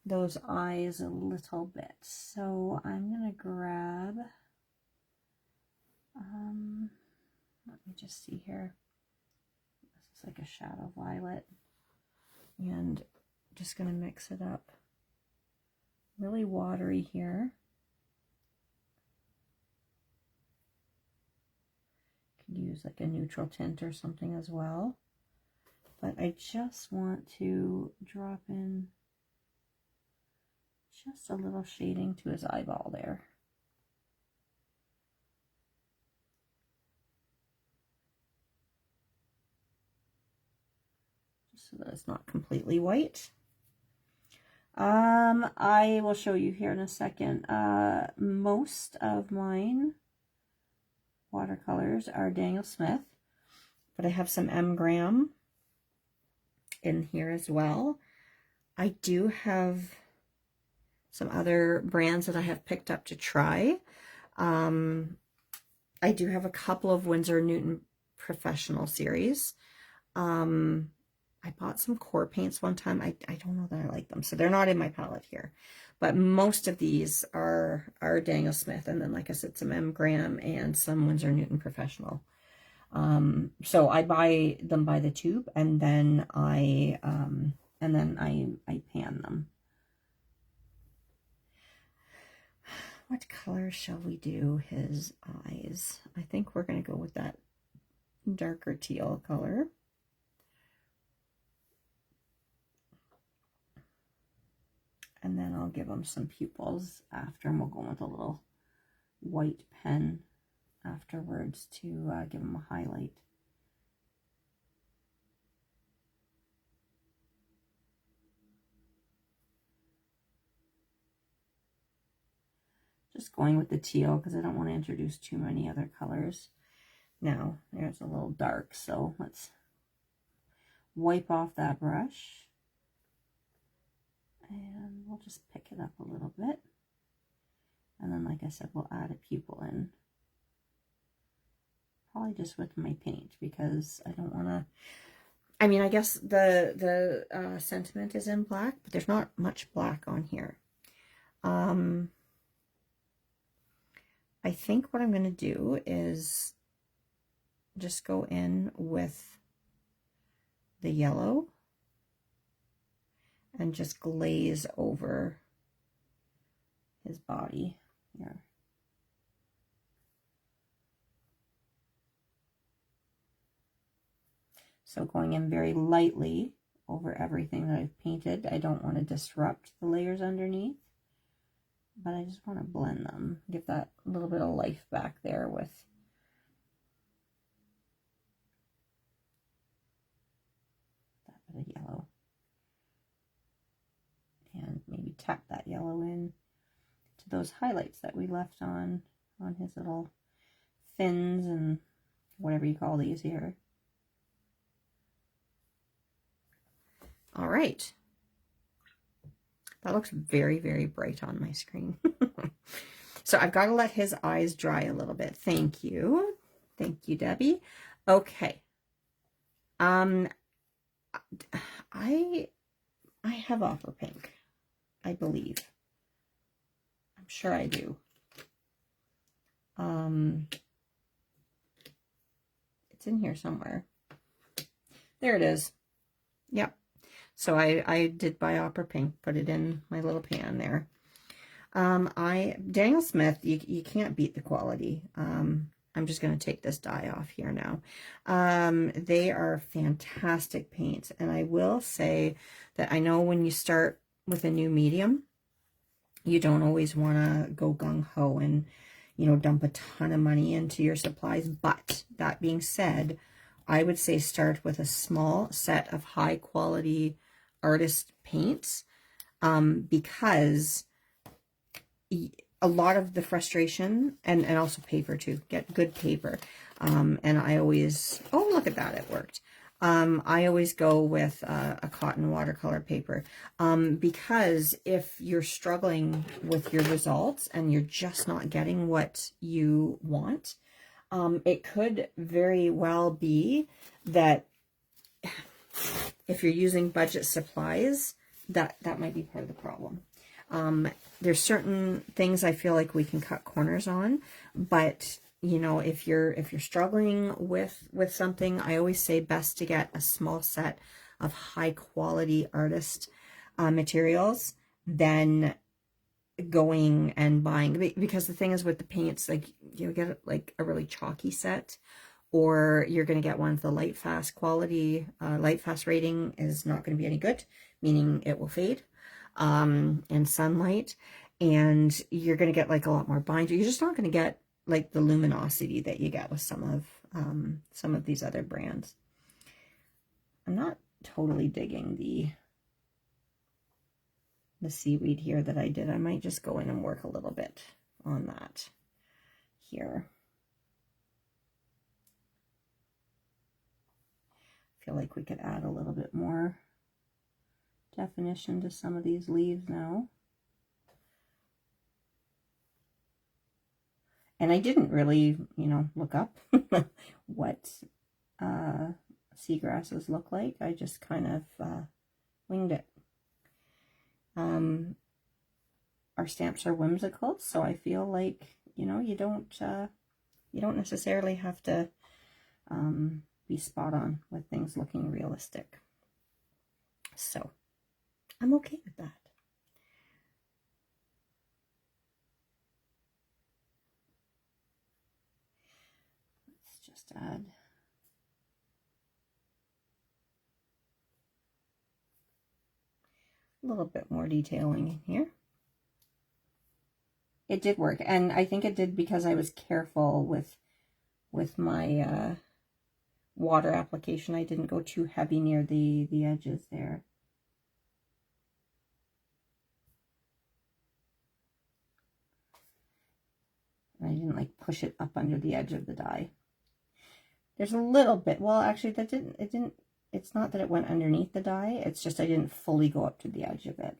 those eyes a little bit. So I'm going to grab, let me just see here. This is like a shadow violet. And just going to mix it up. Really watery here. Could use like a neutral tint or something as well. But I just want to drop in Just a little shading to his eyeball there. Just so that it's not completely white. I will show you here in a second. Most of mine watercolors are Daniel Smith, but I have some M. Graham in here as well. I do have some other brands that I have picked up to try. I do have a couple of Winsor Newton Professional series. I bought some core paints one time. I don't know that I like them, so they're not in my palette here. But most of these are Daniel Smith, and then, like I said, some M. Graham and some Winsor Newton Professional. So I buy them by the tube, and then I pan them. What color shall we do his eyes? I think we're going to go with that darker teal color. And then I'll give him some pupils after, and we'll go with a little white pen afterwards to give him a highlight. Just going with the teal because I don't want to introduce too many other colors. Now, there's a little dark, so let's wipe off that brush. And we'll just pick it up a little bit. And then, like I said, we'll add a pupil in. Probably just with my paint, because I don't want to... I mean, I guess the sentiment is in black, but there's not much black on here. I think what I'm going to do is just go in with the yellow and just glaze over his body here. So going in very lightly over everything that I've painted. I don't want to disrupt the layers underneath, but I just want to blend them, give that a little bit of life back there with that bit of yellow. And maybe tap that yellow in to those highlights that we left on his little fins and whatever you call these here. All right. That looks very, very bright on my screen. So I've got to let his eyes dry a little bit. Thank you. Thank you, Debbie. Okay. I have Opera Pink, I believe. I'm sure I do. It's in here somewhere. There it is. Yep. So I did buy Opera Pink, put it in my little pan there. Daniel Smith, you can't beat the quality. I'm just going to take this die off here now. They are fantastic paints. And I will say that I know when you start with a new medium, you don't always want to go gung-ho and, you know, dump a ton of money into your supplies. But that being said, I would say start with a small set of high quality artist paints, because a lot of the frustration, and also paper too, get good paper. And I always, oh, look at that, it worked. I always go with a cotton watercolor paper, because if you're struggling with your results and you're just not getting what you want, it could very well be that if you're using budget supplies, that might be part of the problem. There's certain things I feel like we can cut corners on, but you know, if you're struggling with something, I always say best to get a small set of high quality artist materials than going and buying, because the thing is with the paints, like you get like a really chalky set, or you're going to get one of the light fast quality. Light fast rating is not going to be any good, meaning it will fade. and sunlight, and you're going to get like a lot more binder. You're just not going to get like the luminosity that you get with some of these other brands. I'm not totally digging the seaweed here that I did. I might just go in and work a little bit on that here. I feel like we could add a little bit more definition to some of these leaves now. And I didn't really, you know, look up what seagrasses look like. I just kind of winged it. Our stamps are whimsical, so I feel like, you know, you don't necessarily have to be spot on with things looking realistic. So I'm okay with that. Let's just add a little bit more detailing in here. It did work, and I think it did because I was careful with my water application. I didn't go too heavy near the edges there. And I didn't like push it up under the edge of the die. There's a little bit, well, actually it's not that it went underneath the die, it's just I didn't fully go up to the edge of it.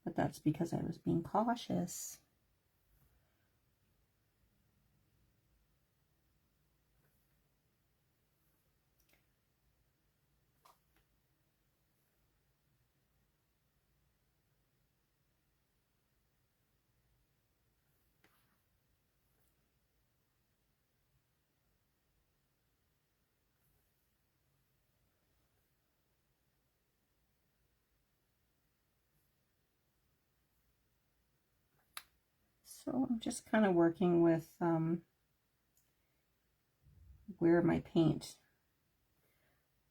But that's because I was being cautious. So I'm just kind of working with where my paint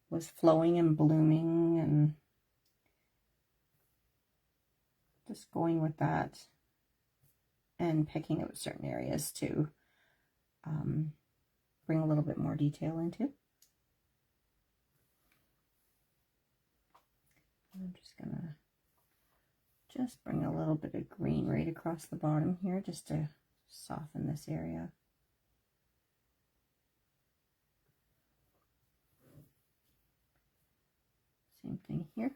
was flowing and blooming, and just going with that and picking out certain areas to bring a little bit more detail into. I'm just gonna bring a little bit of green right across the bottom here just to soften this area. Same thing here.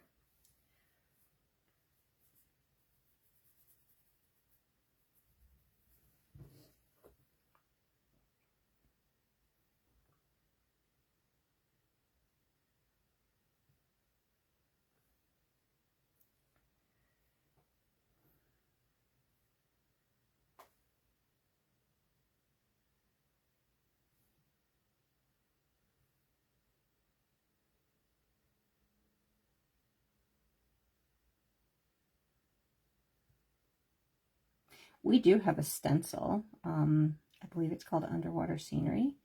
We do have a stencil. I believe it's called Underwater Scenery,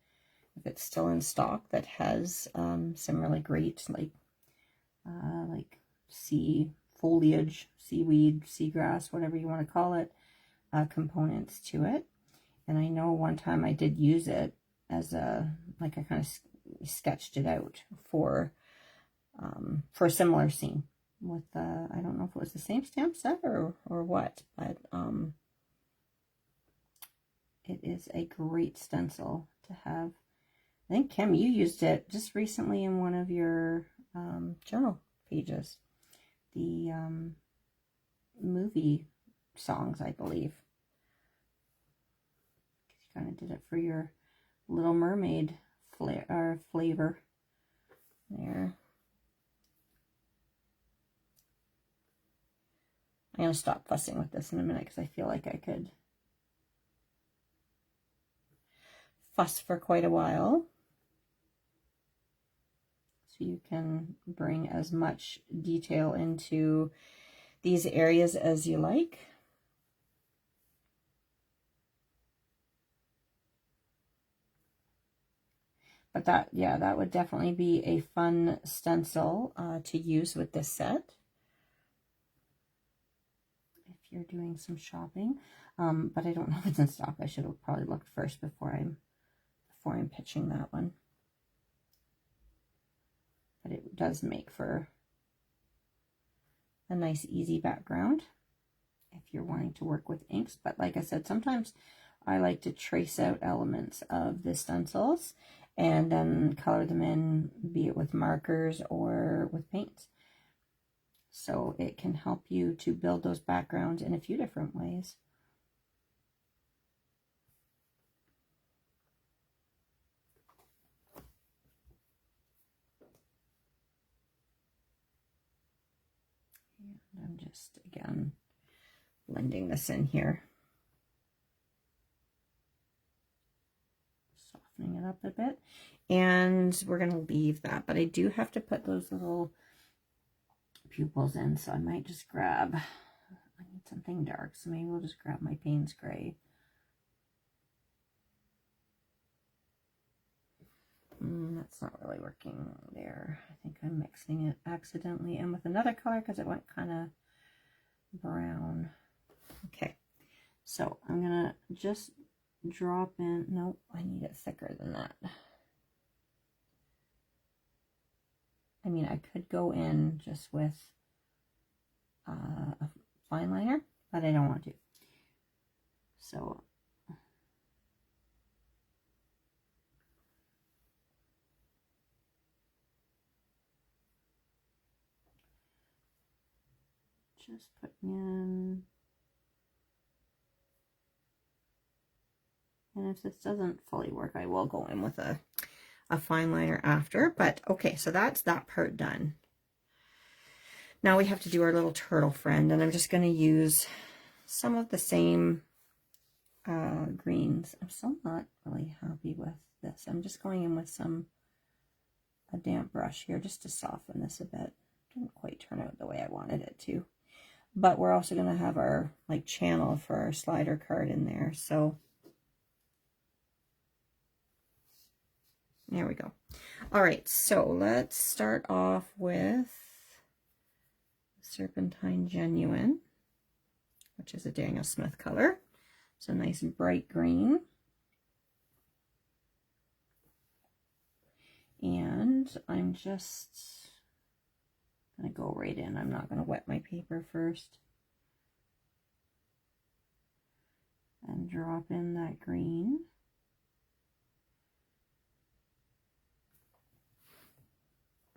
if it's still in stock, that has some really great like sea foliage, seaweed, seagrass, whatever you want to call it, components to it. And I know one time I did use it as a, like I kind of sketched it out for a similar scene with, I don't know if it was the same stamp set or what, but it is a great stencil to have. I think, Kim, you used it just recently in one of your journal pages. The movie songs, I believe. You kind of did it for your Little Mermaid flavor there. I'm going to stop fussing with this in a minute because I feel like I could fuss for quite a while. So you can bring as much detail into these areas as you like. But that, yeah, that would definitely be a fun stencil to use with this set. you're doing some shopping. But I don't know if it's in stock. I should have probably looked first before I'm pitching that one. But it does make for a nice easy background if you're wanting to work with inks. But like I said, sometimes I like to trace out elements of the stencils and then color them in, be it with markers or with paints. So it can help you to build those backgrounds in a few different ways. And I'm just, again, blending this in here. Softening it up a bit. And we're going to leave that. But I do have to put those little pupils in. So I might just grab, I need something dark. So maybe we'll just grab my Payne's Gray. That's not really working there. I think I'm mixing it accidentally in with another color because it went kind of brown. Okay, so I'm gonna just drop in. Nope, I need it thicker than that. I mean, I could go in just with a fine liner, but I don't want to. So just putting in, and if this doesn't fully work, I will go in with a fine liner after. But okay, so that's that part done. Now we have to do our little turtle friend, and I'm just going to use some of the same greens. I'm still not really happy with this. I'm just going in with a damp brush here just to soften this a bit. Didn't quite turn out the way I wanted it to. But we're also going to have our like channel for our slider card in there. So there we go. All right, so let's start off with Serpentine Genuine, which is a Daniel Smith color. So nice bright green. And I'm just going to go right in. I'm not going to wet my paper first. And drop in that green.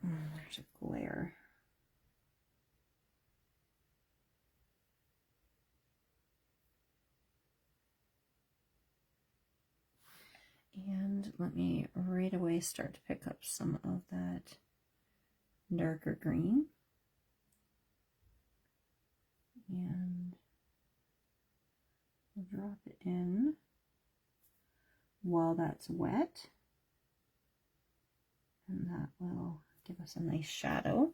There's a glare. And let me right away start to pick up some of that darker green. And I'll drop it in while that's wet. And that will give us a nice shadow.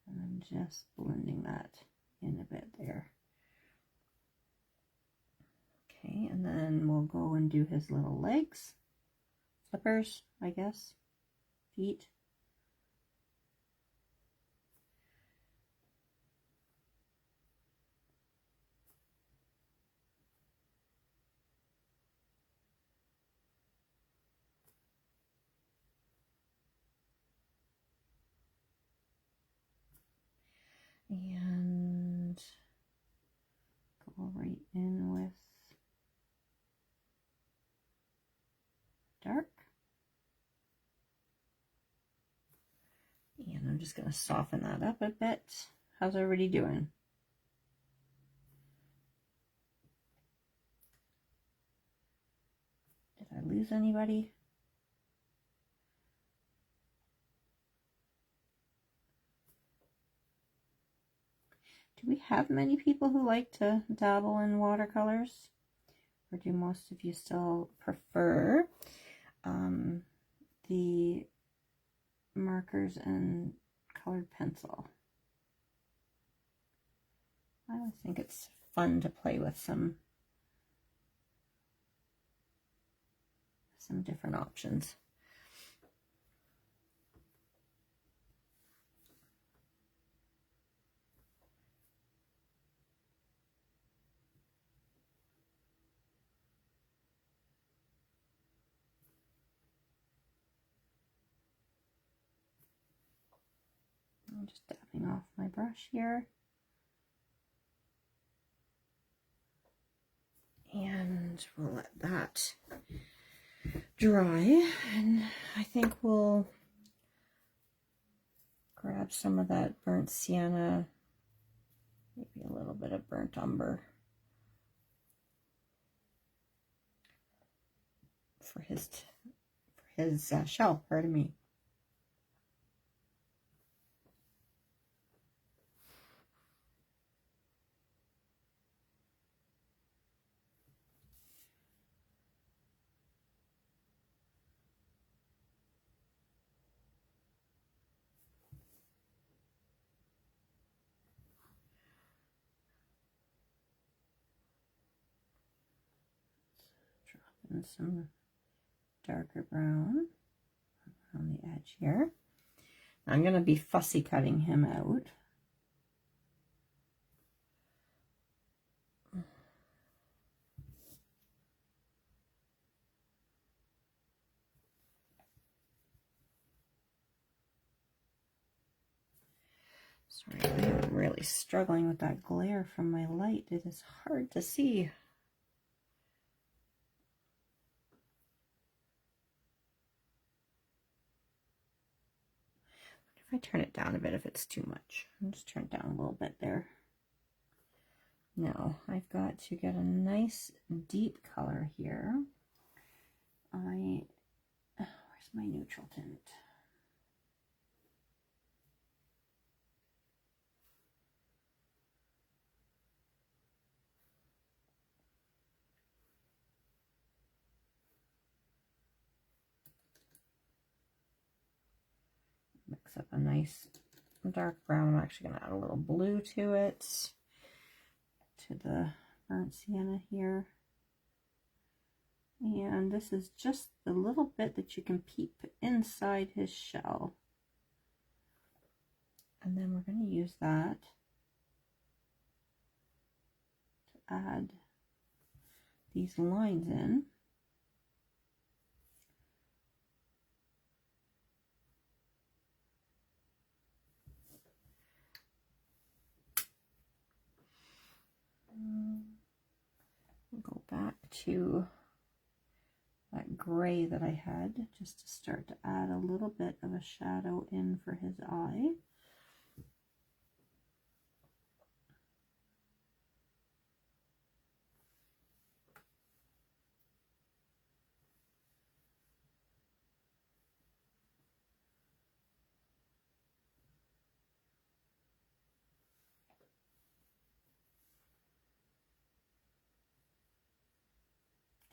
And I'm just blending that in a bit there. Okay, and then we'll go and do his little legs, flippers, I guess, feet. And go right in with dark. And I'm just going to soften that up a bit. How's everybody doing? Did I lose anybody? Do we have many people who like to dabble in watercolors? Or do most of you still prefer the markers and colored pencil? I always think it's fun to play with some different options. I'm just dabbing off my brush here. And we'll let that dry. And I think we'll grab some of that burnt sienna, maybe a little bit of burnt umber for his shell, pardon me. Drop in some darker brown on the edge here. I'm going to be fussy cutting him out. Sorry, I'm really struggling with that glare from my light. It is hard to see. If I turn it down a bit, if it's too much, I'll just turn it down a little bit there. Now I've got to get a nice deep color here. Where's my neutral tint? Mix up a nice dark brown. I'm actually going to add a little blue to it, to the burnt sienna here. And this is just the little bit that you can peep inside his shell. And then we're going to use that to add these lines in. Go back to that gray that I had, just to start to add a little bit of a shadow in for his eye.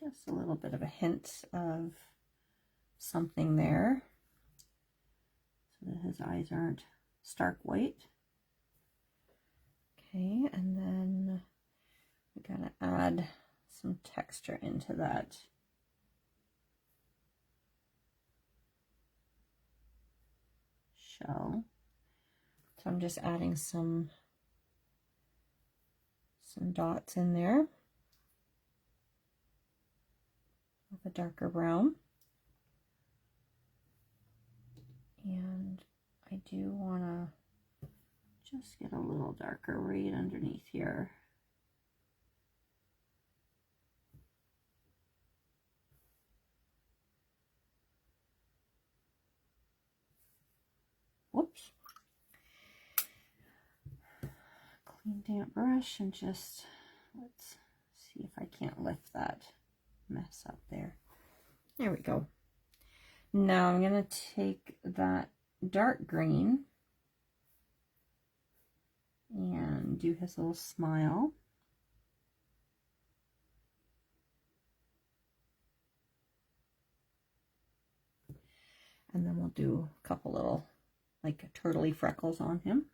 Just a little bit of a hint of something there, so that his eyes aren't stark white. Okay, and then we gotta add some texture into that shell. So I'm just adding some dots in there with a darker brown. And I do want to just get a little darker right underneath here. Whoops. Clean damp brush and just, let's see if I can't lift that mess up there. There we go. Now I'm going to take that dark green and do his little smile. And then we'll do a couple little like turtley freckles on him.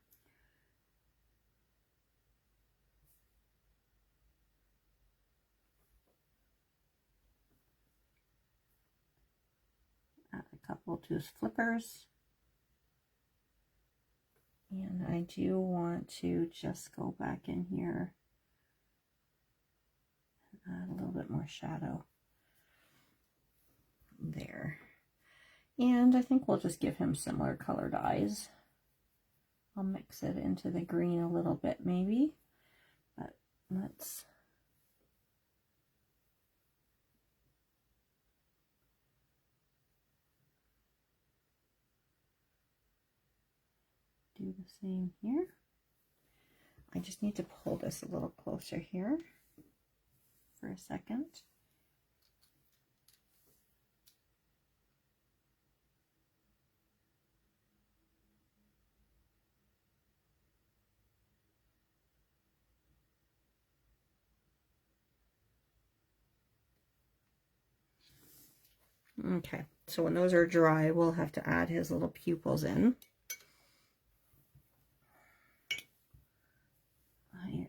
Add a couple to his flippers. And I do want to just go back in here and add a little bit more shadow there. And I think we'll just give him similar colored eyes I'll mix it into the green a little bit maybe, but let's do the same here. I just need to pull this a little closer here for a second. Okay, so when those are dry, we'll have to add his little pupils in. I need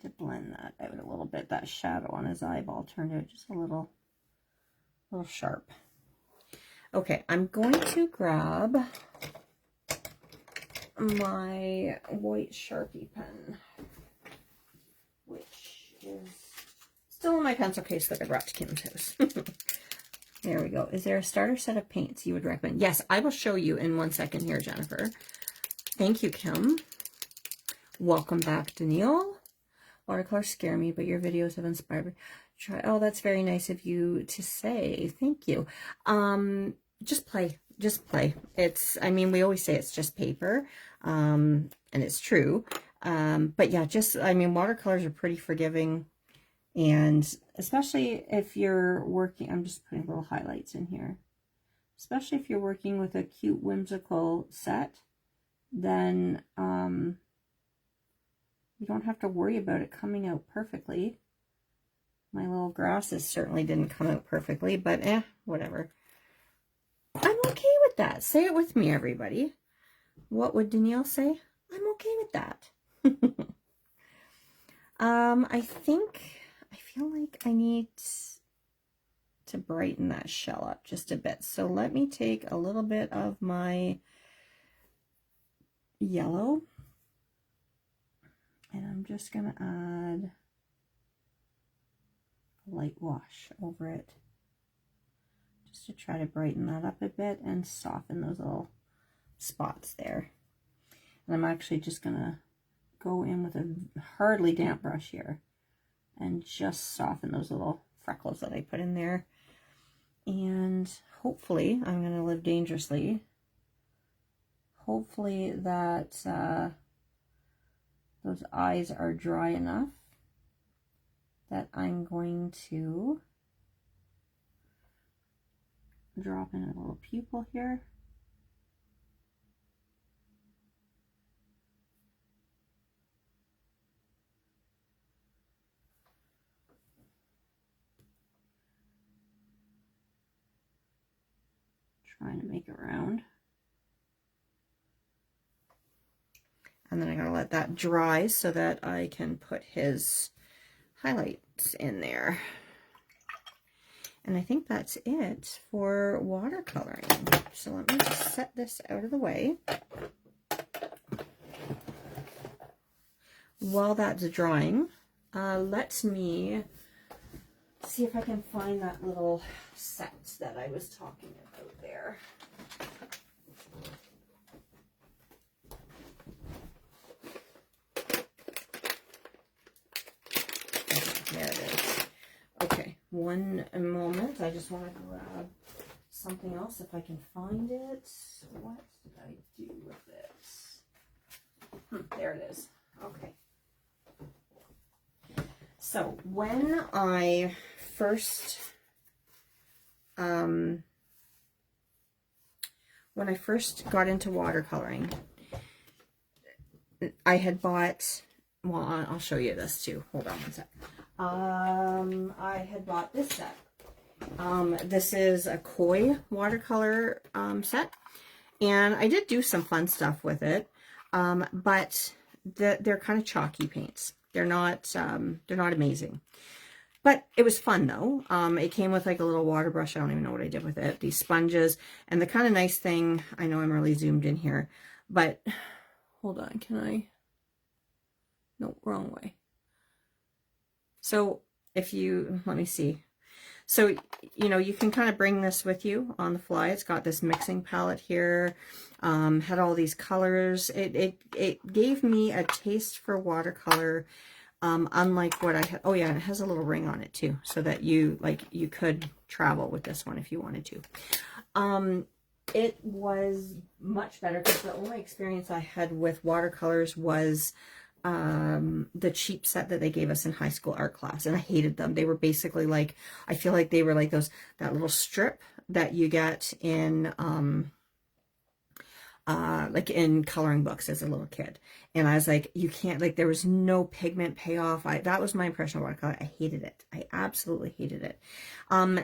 to blend that out a little bit. That shadow on his eyeball turned out just a little sharp. Okay, I'm going to grab my white Sharpie pen, which is still in my pencil case that I brought to Kim's house. There we go. Is there a starter set of paints you would recommend? Yes, I will show you in 1 second here, Jennifer. Thank you, Kim. Welcome back, Danielle. Watercolors scare me, but your videos have inspired me to try. Oh, that's very nice of you to say. Thank you. Just play. Just play. It's, I mean, we always say it's just paper, and it's true. But yeah, just, I mean, watercolors are pretty forgiving. And especially if you're working, I'm just putting little highlights in here, especially if you're working with a cute whimsical set, then you don't have to worry about it coming out perfectly. My little grasses certainly didn't come out perfectly, but whatever. I'm okay with that. Say it with me, everybody. What would Danielle say? I'm okay with that. I feel like I need to brighten that shell up just a bit. So let me take a little bit of my yellow and I'm just going to add a light wash over it just to try to brighten that up a bit and soften those little spots there. And I'm actually just going to go in with a hardly damp brush here and just soften those little freckles that I put in there. And hopefully, I'm going to live dangerously. Hopefully that those eyes are dry enough that I'm going to drop in a little pupil here. Trying to make it round. And then I'm going to let that dry so that I can put his highlights in there. And I think that's it for watercoloring. So let me just set this out of the way. While that's drying, let me see if I can find that little set that I was talking about there. There it is. Okay, one moment. I just want to grab something else if I can find it. What did I do with it? There it is. Okay. So when I first got into watercoloring, I had bought, well, I'll show you this too. Hold on one sec. I had bought this set. This is a koi watercolor set, and I did do some fun stuff with it, but they're kind of chalky paints. They're not amazing, but it was fun though. It came with like a little water brush. I don't even know what I did with it. These sponges, and the kind of nice thing, I know I'm really zoomed in here, but hold on, can I? No, wrong way. So if you, let me see. So, you know, you can kind of bring this with you on the fly. It's got this mixing palette here, had all these colors. It gave me a taste for watercolor, unlike what I had. Oh yeah, it has a little ring on it too, so that you could travel with this one if you wanted to. It was much better because the only experience I had with watercolors was the cheap set that they gave us in high school art class, and I hated them. They were basically like, I feel like they were like that little strip that you get in like in coloring books as a little kid. And I was like, you can't, like, there was no pigment payoff. That was my impression of watercolor. I hated it. I absolutely hated it.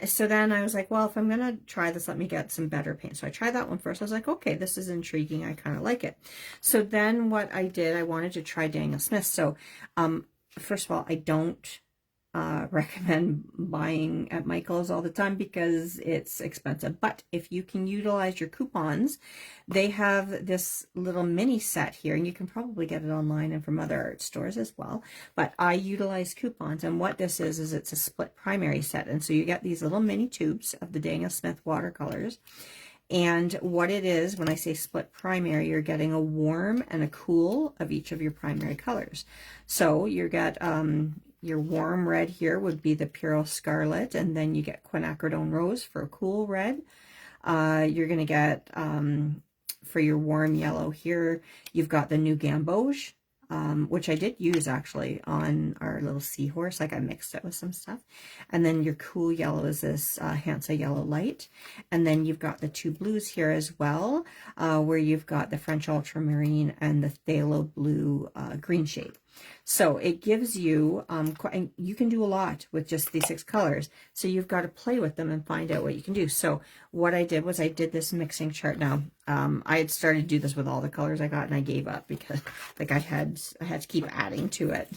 So then I was like, well, if I'm going to try this, let me get some better paint. So I tried that one first. I was like, okay, this is intriguing. I kind of like it. So then what I did, I wanted to try Daniel Smith. So, first of all, I don't recommend buying at Michael's all the time because it's expensive. But if you can utilize your coupons, they have this little mini set here, and you can probably get it online and from other art stores as well. But I utilize coupons, and what this is it's a split primary set. And so you get these little mini tubes of the Daniel Smith watercolors. And what it is, when I say split primary, you're getting a warm and a cool of each of your primary colors. So you get your warm red here would be the Puro Scarlet, and then you get Quinacridone Rose for a cool red. You're going to get, for your warm yellow here, you've got the new Gamboge, which I did use actually on our little seahorse. Like, I mixed it with some stuff. And then your cool yellow is this Hansa Yellow Light. And then you've got the two blues here as well, where you've got the French Ultramarine and the Phthalo Blue green shade. So it gives you, you can do a lot with just these 6 colors. So you've got to play with them and find out what you can do. So what I did was I did this mixing chart. Now, I had started to do this with all the colors I got, and I gave up because like I had to keep adding to it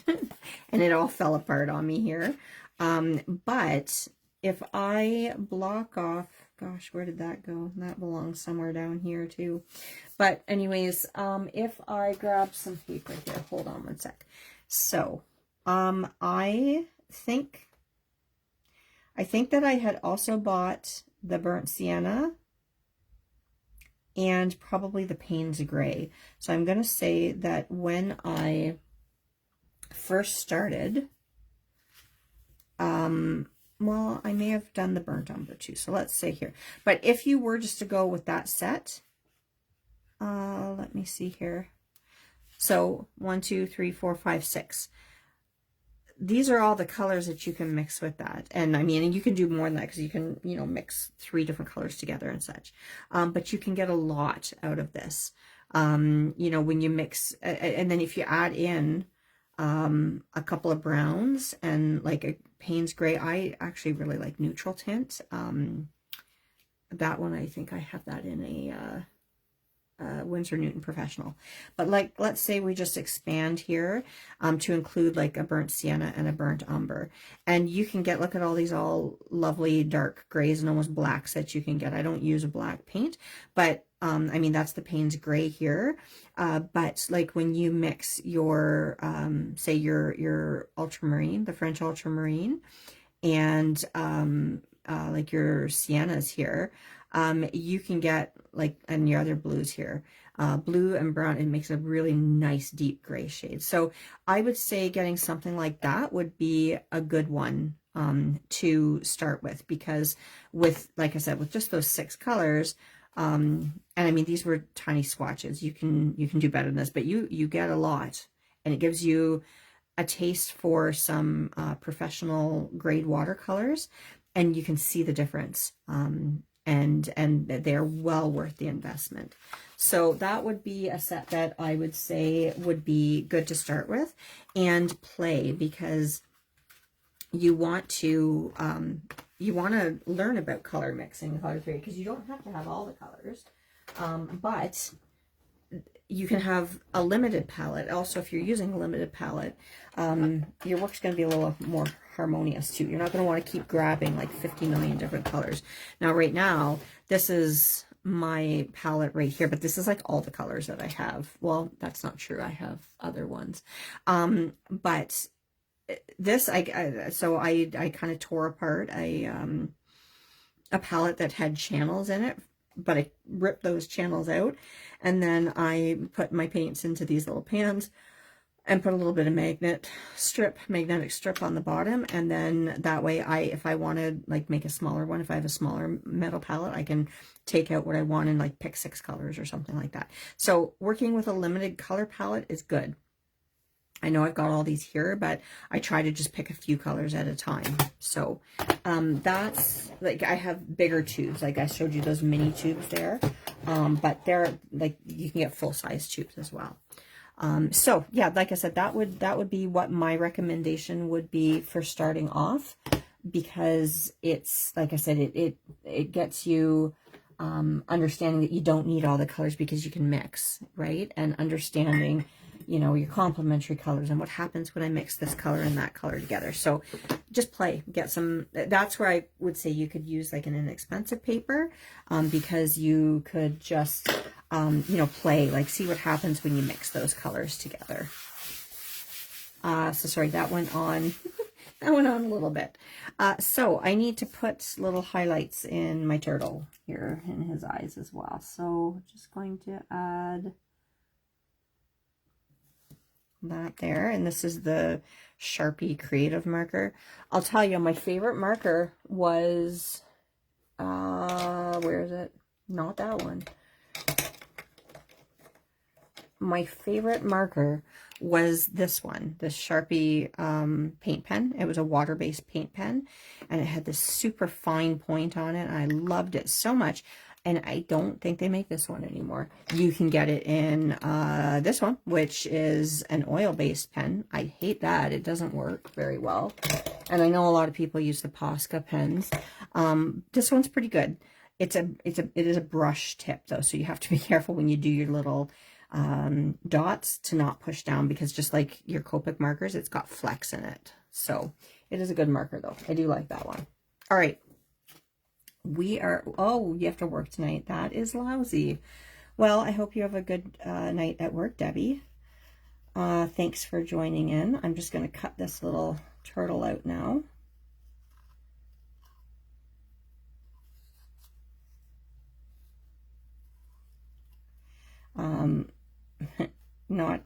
and it all fell apart on me here. But if I block off, gosh, where did that go? That belongs somewhere down here too. But anyways, if I grab some paper here, hold on one sec. So, I think that I had also bought the Burnt Sienna and probably the Payne's Gray. So I'm going to say that when I first started, well, I may have done the Burnt Umber too. So let's say here. But if you were just to go with that set, let me see here. So 1, 2, 3, 4, 5, 6. These are all the colors that you can mix with that. And I mean, you can do more than that because you can, you know, mix 3 different colors together and such. But you can get a lot out of this. You know, when you mix, and then if you add in a couple of browns and like a Payne's Gray, I actually really like neutral tint. That one, I think I have that in a Winsor Newton Professional. But like, let's say we just expand here to include like a Burnt Sienna and a Burnt Umber. And you can get, look at all these all lovely dark grays and almost blacks that you can get. I don't use a black paint, but I mean, that's the Payne's Gray here. But like when you mix your, say your ultramarine, the French ultramarine, and like your siennas here, you can get like, and your other blues here, blue and brown, it makes a really nice deep gray shade. So I would say getting something like that would be a good one to start with, because with, like I said, with just those 6 colors, and I mean, these were tiny swatches. You can do better than this, but you get a lot, and it gives you a taste for some professional grade watercolors, and you can see the difference. And they're well worth the investment. So that would be a set that I would say would be good to start with and play, because you want to learn about color mixing, color theory, because you don't have to have all the colors, but you can have a limited palette. Also, if you're using a limited palette, your work's going to be a little more harmonious too. You're not going to want to keep grabbing like 50 million different colors. Now, right now, this is my palette right here, but this is like all the colors that I have. Well, that's not true. I have other ones. But this, so I kind of tore apart a palette that had channels in it, but I ripped those channels out, and then I put my paints into these little pans and put a little bit of magnetic strip on the bottom, and then that way if I want to like make a smaller one, if I have a smaller metal palette, I can take out what I want and like pick 6 colors or something like that. So working with a limited color palette is good. I know I've got all these here, but I try to just pick a few colors at a time. So that's, like, I have bigger tubes. Like I showed you those mini tubes there, but they're like, you can get full-size tubes as well. So yeah, like I said, that would be what my recommendation would be for starting off, because it's, like I said, it gets you understanding that you don't need all the colors because you can mix, right? And understanding, you know, your complementary colors and what happens when I mix this color and that color together. So just play, get some, that's where I would say you could use like an inexpensive paper, because you could just, you know, play, like see what happens when you mix those colors together. So sorry, that went on, that went on a little bit. So I need to put little highlights in my turtle here in his eyes as well. So just going to add that there, and this is the Sharpie creative marker. I'll tell you, my favorite marker was where is it? Not that one. My favorite marker was this one, this Sharpie paint pen. It was a water-based paint pen, and it had this super fine point on it. I loved it so much. And I don't think they make this one anymore. You can get it in this one, which is an oil-based pen. I hate that. It doesn't work very well. And I know a lot of people use the Posca pens. This one's pretty good. It is a brush tip though, so you have to be careful when you do your little dots to not push down, because just like your Copic markers, it's got flecks in it. So it is a good marker though. I do like that one. All right. We are, oh, you have to work tonight. That is lousy. Well, I hope you have a good night at work, Debbie. Thanks for joining in. I'm just going to cut this little turtle out now. Not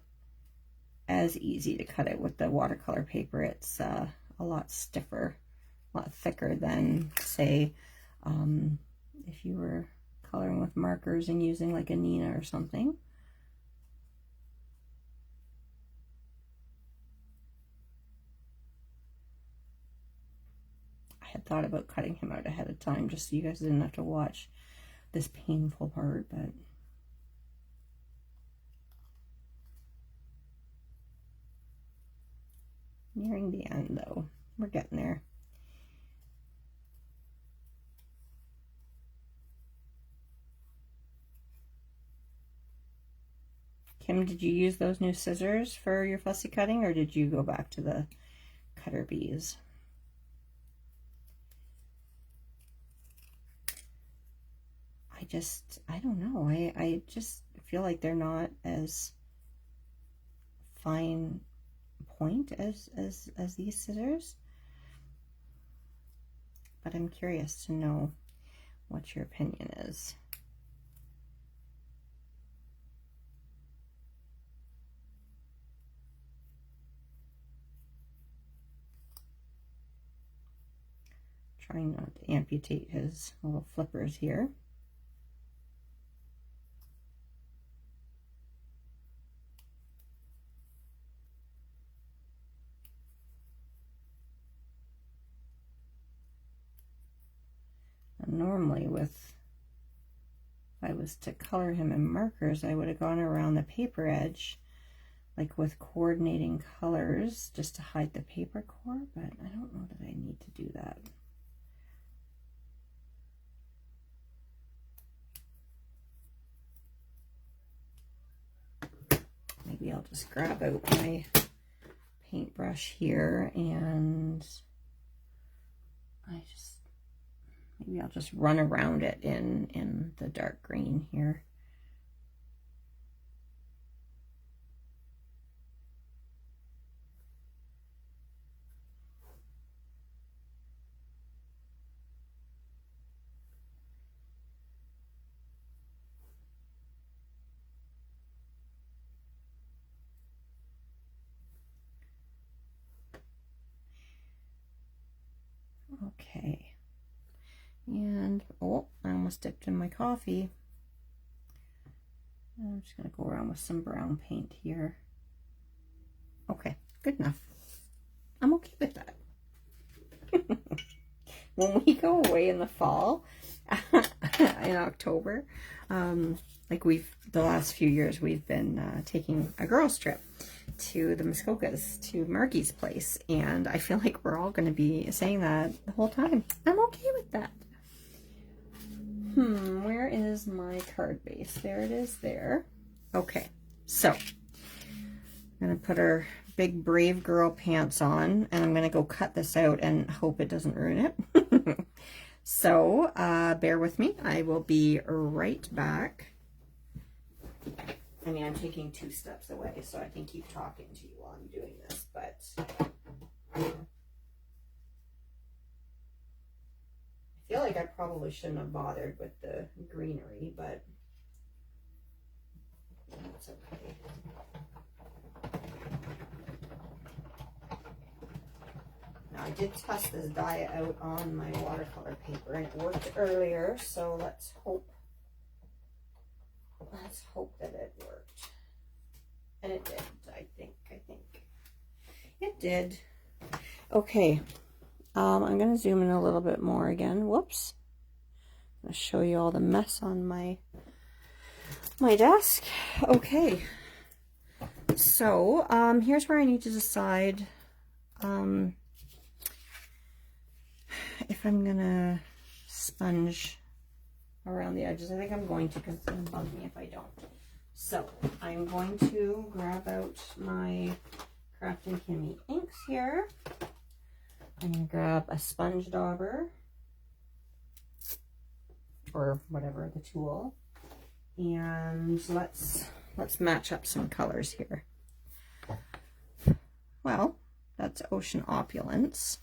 as easy to cut it with the watercolor paper. It's a lot stiffer, a lot thicker than, say, if you were coloring with markers and using like a Nina or something. I had thought about cutting him out ahead of time just so you guys didn't have to watch this painful part, but nearing the end though. We're getting there. Kim, did you use those new scissors for your fussy cutting, or did you go back to the cutter bees? I don't know. I just feel like they're not as fine point as these scissors. But I'm curious to know what your opinion is. Trying not to amputate his little flippers here. And normally if I was to color him in markers, I would have gone around the paper edge, like with coordinating colors, just to hide the paper core, but I don't know that I need to do that. Maybe I'll just grab out my paintbrush here, and maybe I'll just run around it in the dark green here. Okay. And, oh, I almost dipped in my coffee. I'm just going to go around with some brown paint here. Okay, good enough. I'm okay with that. When we go away in the fall, in October, like the last few years, we've been taking a girls' trip to the Muskokas, to Margie's place, and I feel like we're all going to be saying that the whole time. I'm okay with that. Where is my card base? There it is there. Okay, so I'm going to put our big brave girl pants on, and I'm going to go cut this out and hope it doesn't ruin it. So bear with me. I will be right back. I mean, I'm taking 2 steps away, so I can keep talking to you while I'm doing this, but I feel like I probably shouldn't have bothered with the greenery, but that's okay. Now, I did test this dye out on my watercolor paper, and it worked earlier, so let's hope that it worked. And it did, I think. It did. Okay. I'm going to zoom in a little bit more again. Whoops. I'm going to show you all the mess on my desk. Okay. So, here's where I need to decide if I'm going to sponge around the edges. I think I'm going to, because it's going to bug me if I don't. So, I'm going to grab out my Kraftin Kimmie inks here. I'm going to grab a sponge dauber, or whatever, the tool, and let's match up some colors here. Well, that's Ocean Opulence.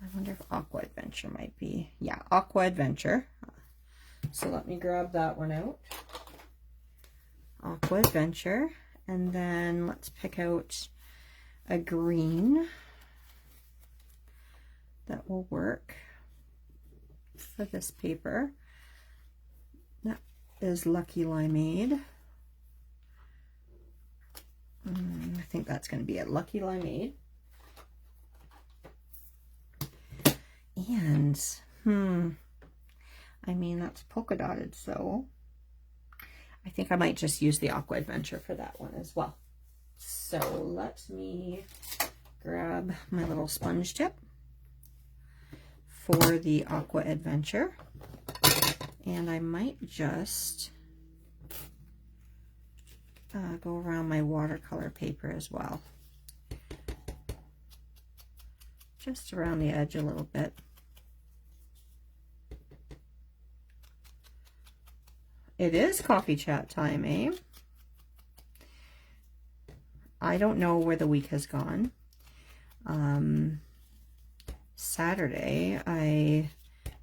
I wonder if Aqua Adventure might be. Yeah, Aqua Adventure. So let me grab that one out. Aqua Adventure. And then let's pick out a green that will work for this paper. That is Lucky Limeade. I think that's going to be it. Lucky Limeade. And, I mean, that's polka dotted, so I think I might just use the Aqua Adventure for that one as well. So let me grab my little sponge tip for the Aqua Adventure. And I might just go around my watercolor paper as well. Just around the edge a little bit. It is coffee chat time, eh? I don't know where the week has gone. Saturday, I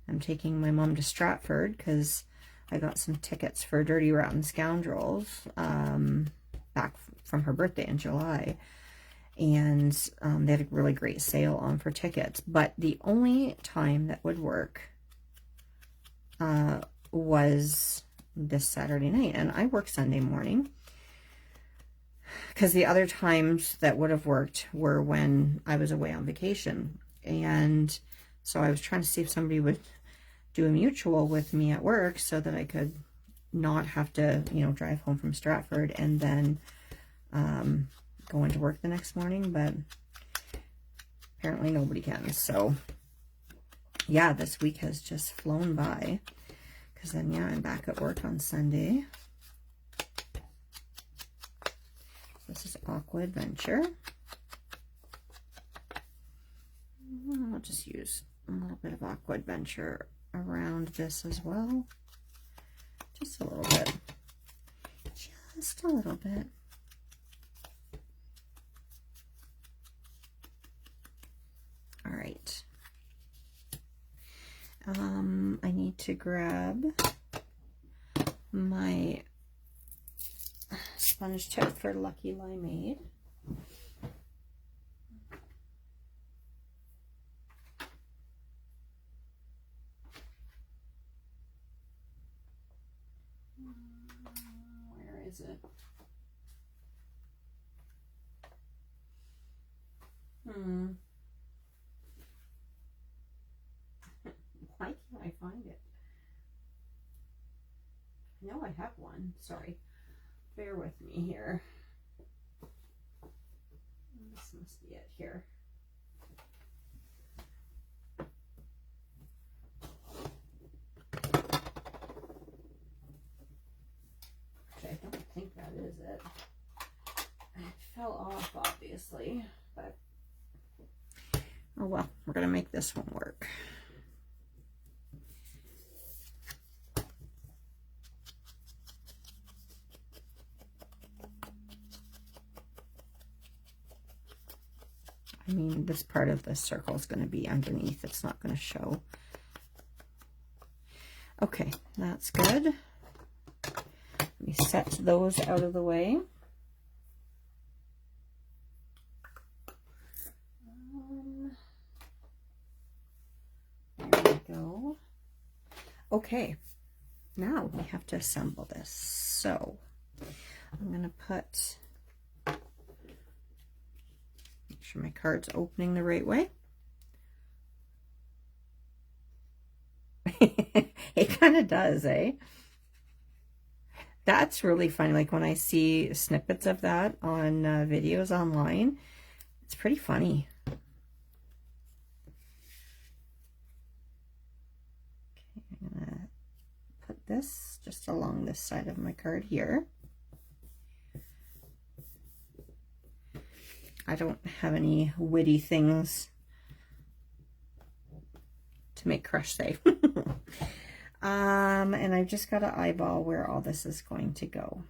am taking my mom to Stratford because I got some tickets for Dirty Rotten Scoundrels back from her birthday in July. And they had a really great sale on for tickets. But the only time that would work was this Saturday night, and I work Sunday morning, because the other times that would have worked were when I was away on vacation. And so I was trying to see if somebody would do a mutual with me at work so that I could not have to, you know, drive home from Stratford and then go into work the next morning, but apparently nobody can. So yeah, this week has just flown by. Because then, yeah, I'm back at work on Sunday. This is Aqua Adventure. I'll just use a little bit of Aqua Adventure around this as well. Just a little bit. Just a little bit. All right. I need to grab my sponge tip for Lucky Limeade. is it? Why can't I find it? I know I have one. Sorry. Bear with me here. This must be it here. Actually, I don't think that is it. It fell off, obviously, but oh well, we're gonna make this one work. I mean, this part of the circle is going to be underneath. It's not going to show. Okay, that's good. Let me set those out of the way. There we go. Okay, now we have to assemble this. So I'm going to put... Make sure my card's opening the right way. It kind of does, eh? That's really funny. Like when I see snippets of that on videos online, it's pretty funny. Okay, I'm gonna put this just along this side of my card here. I don't have any witty things to make Crush say. And I've just got to eyeball where all this is going to go.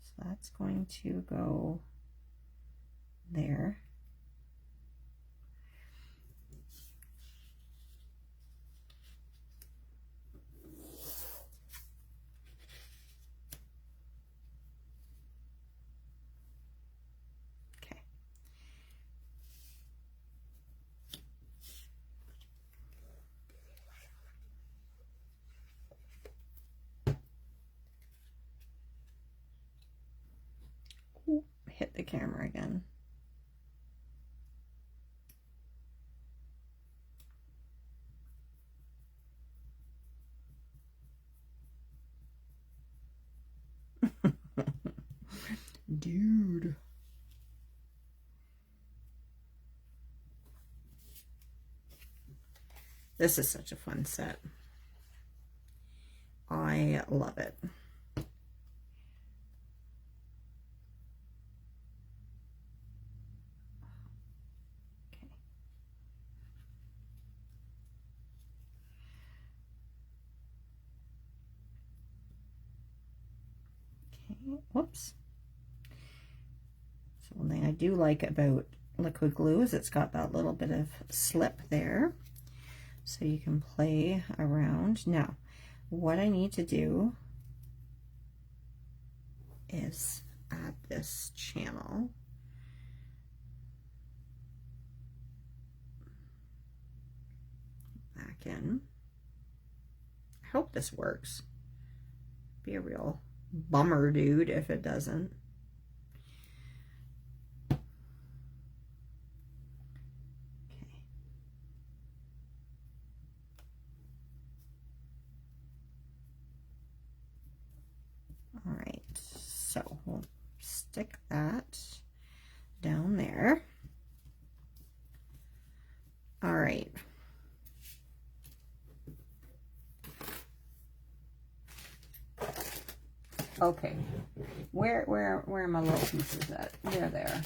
So that's going to go there. Hit the camera again. Dude. This is such a fun set. I love it. Whoops. So one thing I do like about liquid glue is it's got that little bit of slip there, so you can play around. Now, what I need to do is add this channel. Back in. I hope this works. Be a real bummer, dude, if it doesn't. Okay. All right, so we'll stick that down there. All right. Okay, where are my little pieces at? They're there.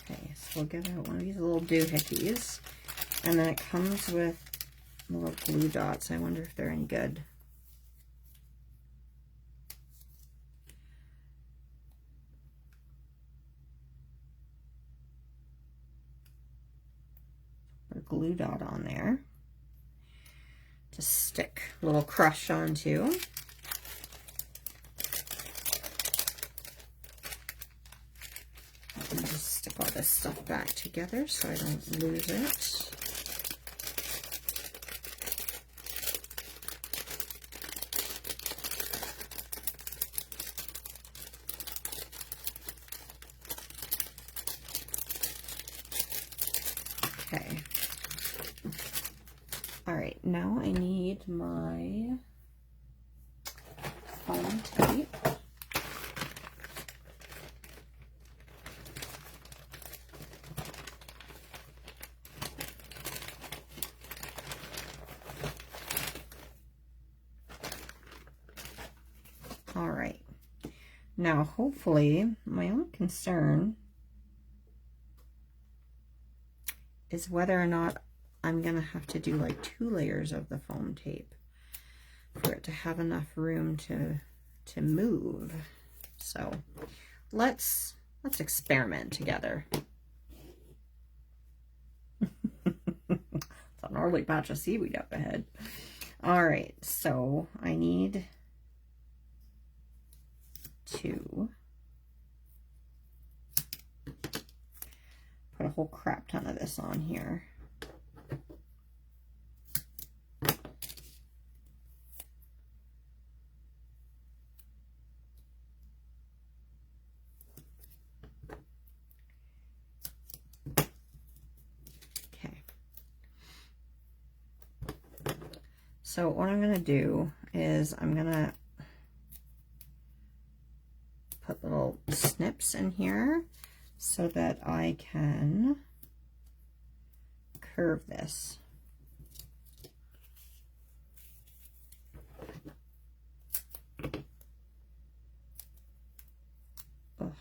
Okay, so we'll get out one of these little doohickeys, and then it comes with little glue dots. I wonder if they're any good. Put a glue dot on there to stick a little crush onto. And just stick all this stuff back together so I don't lose it. Okay. All right, now I need my foam tape. All right, now hopefully, my only concern is whether or not I'm gonna have to do like 2 layers of the foam tape for it to have enough room to move. So let's experiment together. It's an early batch of seaweed up ahead. All right, so I need to put a whole crap ton of this on here. Okay. So what I'm gonna do is I'm gonna put little snips in here so that I can curve this. Ugh.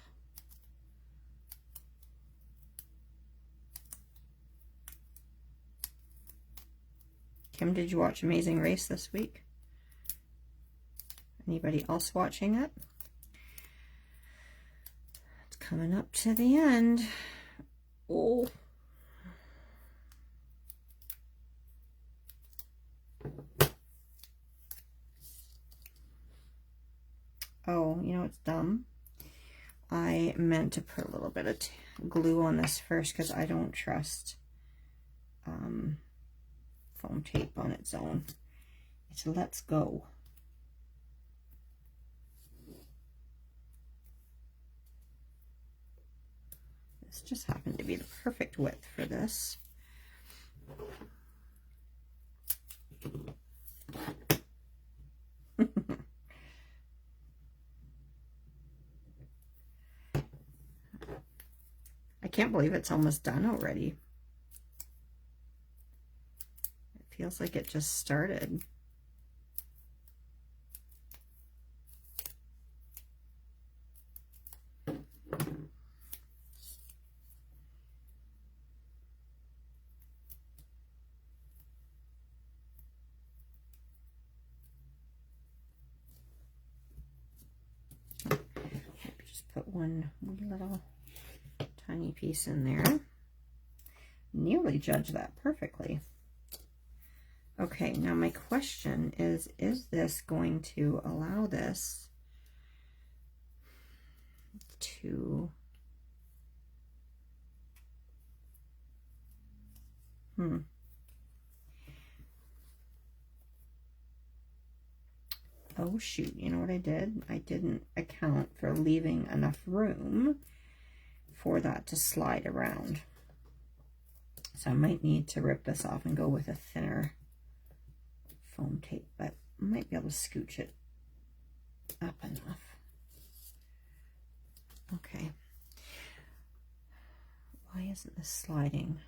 Kim, did you watch Amazing Race this week? Anybody else watching it? Coming up to the end. Oh. Oh, you know what's dumb? I meant to put a little bit of glue on this first because I don't trust foam tape on its own. It lets go. This just happened to be the perfect width for this. I can't believe it's almost done already. It feels like it just started. Put one wee little tiny piece in there. Nearly judged that perfectly. Okay, now my question is this going to allow this to oh shoot, you know what I did? I didn't account for leaving enough room for that to slide around. So I might need to rip this off and go with a thinner foam tape, but I might be able to scooch it up enough. Okay. Why isn't this sliding?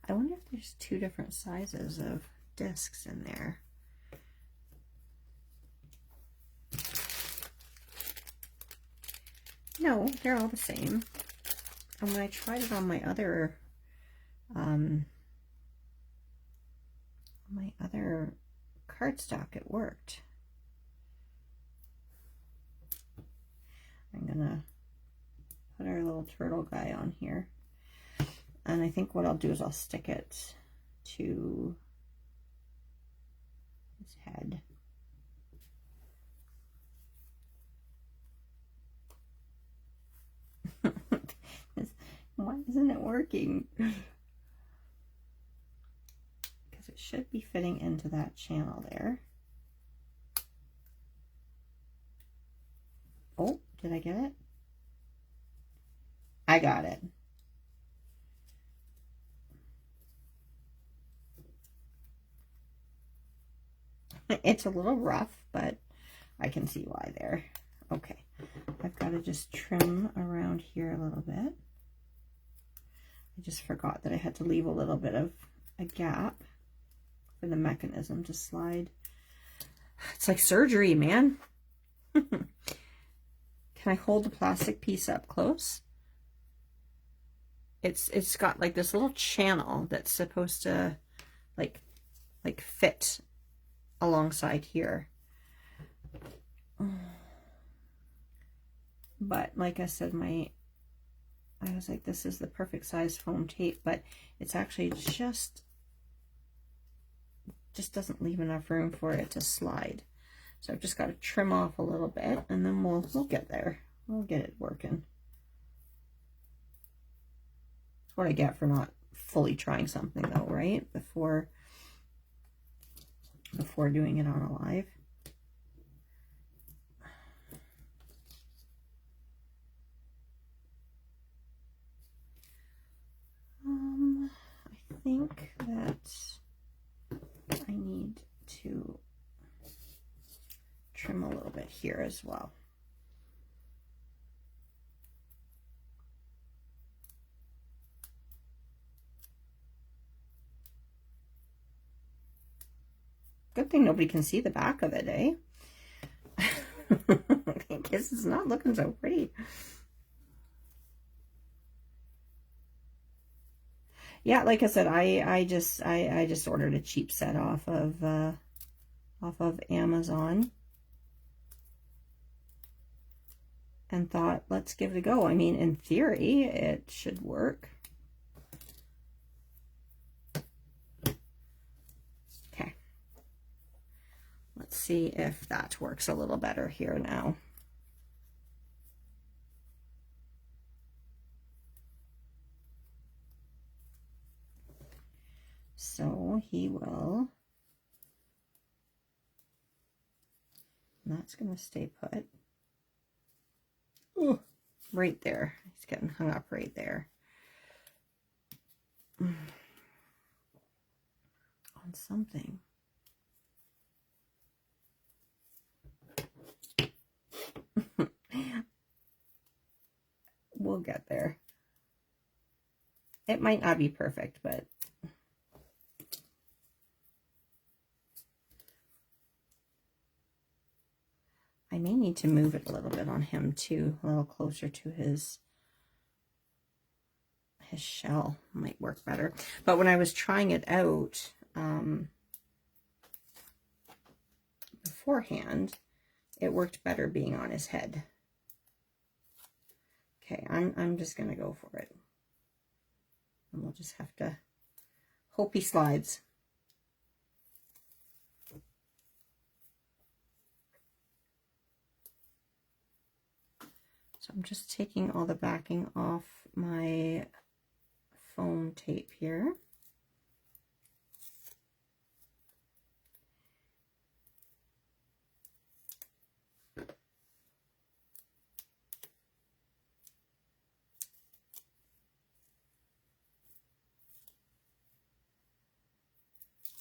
I wonder if there's 2 different sizes of discs in there. No, they're all the same. And when I tried it on my other cardstock, it worked. I'm gonna put our little turtle guy on here. And I think what I'll do is I'll stick it to his head. Why isn't it working? Because it should be fitting into that channel there. Oh, did I get it? I got it. It's a little rough, but I can see why there. Okay, I've got to just trim around here a little bit. I just forgot that I had to leave a little bit of a gap for the mechanism to slide. It's like surgery, man. Can I hold the plastic piece up close? It's got like this little channel that's supposed to like fit alongside here. But like I said, I was like, this is the perfect size foam tape, but it's actually just doesn't leave enough room for it to slide. So I've just got to trim off a little bit, and then we'll get there. We'll get it working. That's what I get for not fully trying something though, right? Before doing it on a live. I think that I need to trim a little bit here as well. Good thing nobody can see the back of it, eh? I guess it's not looking so pretty. Yeah, like I said, I just ordered a cheap set off of Amazon and thought, let's give it a go. I mean, in theory, it should work. Okay. Let's see if that works a little better here now. So he will, that's going to stay put. Ooh, right there. He's getting hung up right there. On something. We'll get there. It might not be perfect, but I may need to move it a little bit on him too, a little closer to his shell. Might work better. But when I was trying it out beforehand, it worked better being on his head. Okay, I'm just gonna go for it. And we'll just have to hope he slides. So I'm just taking all the backing off my foam tape here.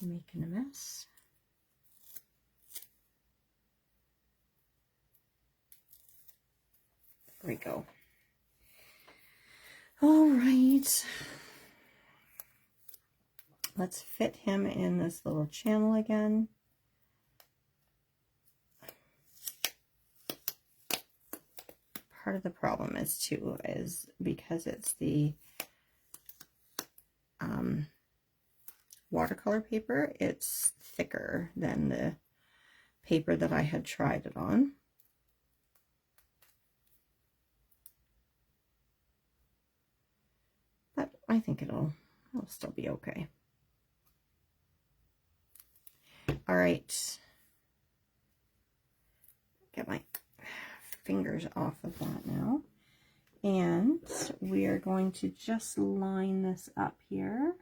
Making a mess. There we go. All right. Let's fit him in this little channel again. Part of the problem is because it's the watercolor paper, it's thicker than the paper that I had tried it on. I think it'll still be okay. All right. Get my fingers off of that now. And we are going to just line this up here.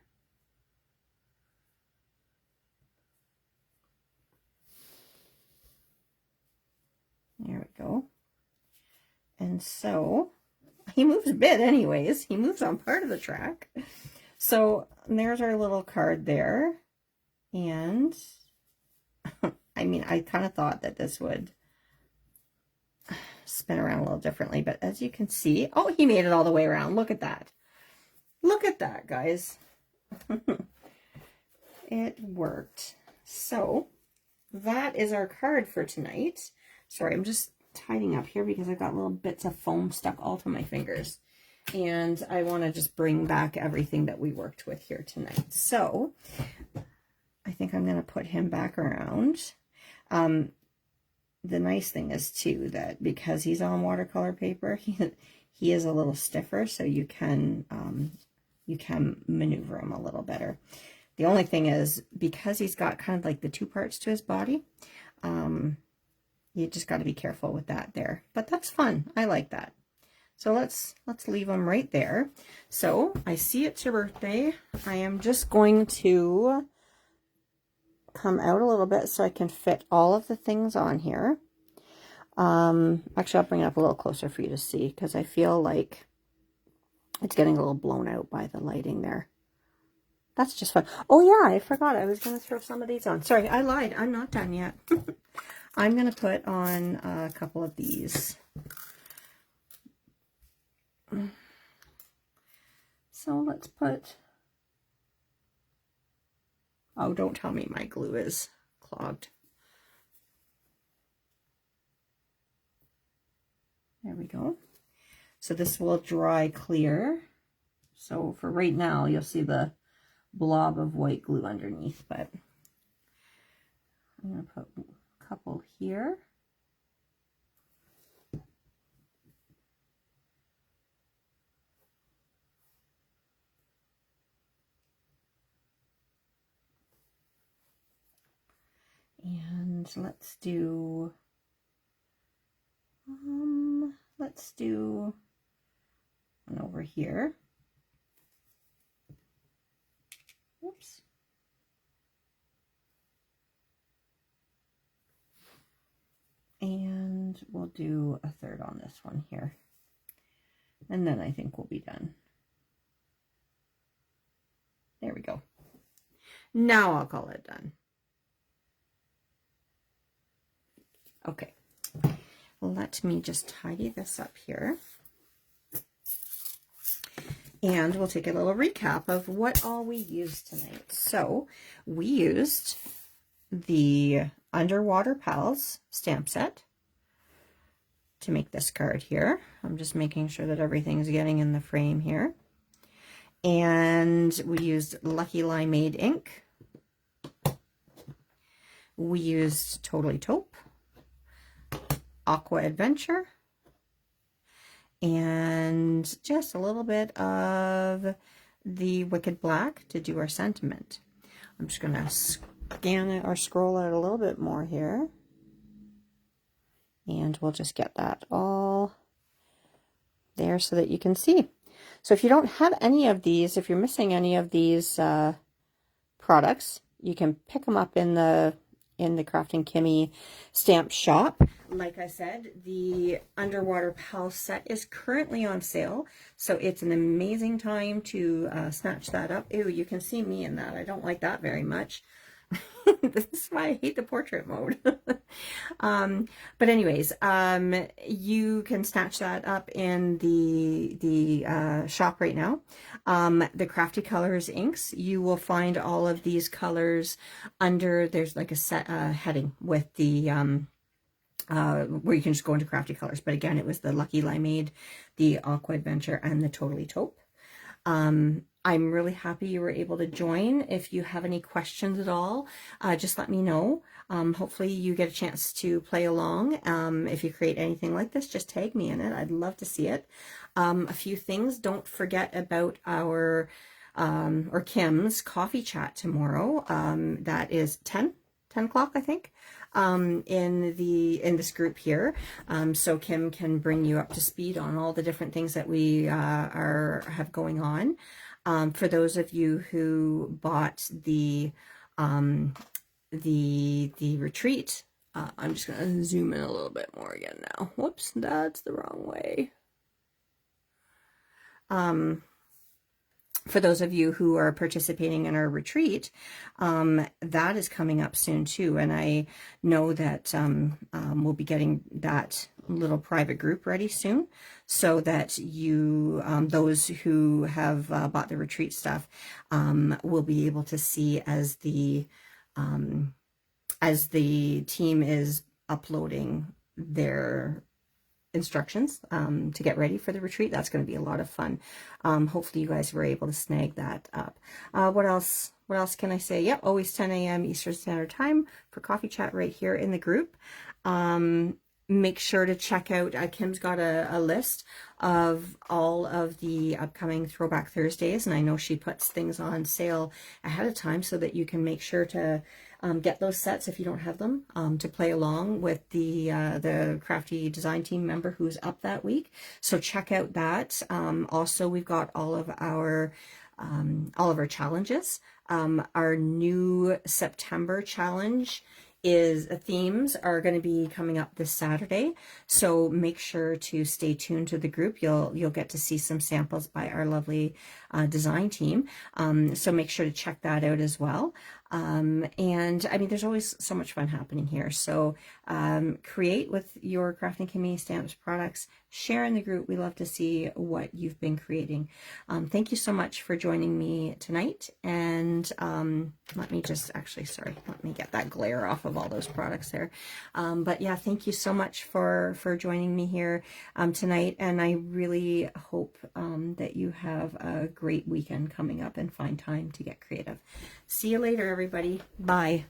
There we go. And so he moves a bit anyways. He moves on part of the track. So there's our little card there. And I mean, I kind of thought that this would spin around a little differently, but as you can see, oh, he made it all the way around. Look at that. Look at that, guys. It worked. So that is our card for tonight. Sorry, I'm just tidying up here because I've got little bits of foam stuck all to my fingers. And I want to just bring back everything that we worked with here tonight. So I think I'm going to put him back around. The nice thing is too that because he's on watercolor paper, he is a little stiffer, so you can maneuver him a little better. The only thing is because he's got kind of like the two parts to his body, you just got to be careful with that there. But that's fun. I like that. So let's leave him right there. So I see it's your birthday. I am just going to come out a little bit so I can fit all of the things on here. Actually, I'll bring it up a little closer for you to see because I feel like it's getting a little blown out by the lighting there. That's just fun. Oh yeah, I forgot I was going to throw some of these on. Sorry, I lied. I'm not done yet. I'm going to put on a couple of these. So let's put... Oh, don't tell me my glue is clogged. There we go. So this will dry clear. So for right now, you'll see the blob of white glue underneath, but I'm going to put a couple here. And let's do one over here. Whoops. And we'll do a third on this one here. And then I think we'll be done. There we go. Now I'll call it done. Okay, let me just tidy this up here. And we'll take a little recap of what all we used tonight. So we used the Underwater Pals stamp set to make this card here. I'm just making sure that everything's getting in the frame here. And we used Lucky Limeade ink. We used Totally Taupe, Aqua Adventure, and just a little bit of the Wicked Black to do our sentiment. I'm just going to scan it or scroll out a little bit more here. And we'll just get that all there so that you can see. So if you don't have any of these, if you're missing any of these products, you can pick them up in the Kraftin Kimmie stamp shop. Like I said, the Underwater Pal set is currently on sale, so it's an amazing time to snatch that up. Ew, you can see me in that. I don't like that very much. This is why I hate the portrait mode. But anyways, you can snatch that up in the shop right now. The Crafty Colors inks, you will find all of these colors under, there's like a set heading with the where you can just go into Crafty Colors. But again, it was the Lucky Limeade, the Aqua Adventure, and the Totally Taupe. I'm really happy you were able to join. If you have any questions at all, just let me know. Hopefully you get a chance to play along. If you create anything like this, just tag me in it. I'd love to see it. A few things, don't forget about our, or Kim's coffee chat tomorrow. That is 10 o'clock, I think, in this group here. So Kim can bring you up to speed on all the different things that we have going on. For those of you who bought the retreat, I'm just going to zoom in a little bit more again now. Whoops, that's the wrong way. For those of you who are participating in our retreat, that is coming up soon too. And I know that we'll be getting that little private group ready soon, so that you, those who have bought the retreat stuff, will be able to see as the team is uploading their instructions to get ready for the retreat. That's going to be a lot of fun. Hopefully you guys were able to snag that up. What else can I say? Yep, always 10 a.m. Eastern Standard Time for coffee chat right here in the group. Make sure to check out, Kim's got a list of all of the upcoming Throwback Thursdays, and I know she puts things on sale ahead of time so that you can make sure to get those sets if you don't have them, to play along with the crafty design team member who's up that week. So check out that. Also, we've got all of our challenges. Our new September challenge themes are going to be coming up this Saturday, so make sure to stay tuned to the group. You'll get to see some samples by our lovely design team, so make sure to check that out as well. And I mean, there's always so much fun happening here. So create with your Kraftin Kimmie stamps products, share in the group. We love to see what you've been creating. Thank you so much for joining me tonight. And let me just let me get that glare off of all those products there. But yeah, thank you so much for joining me here tonight. And I really hope that you have a great weekend coming up and find time to get creative. See you later, everybody. Bye.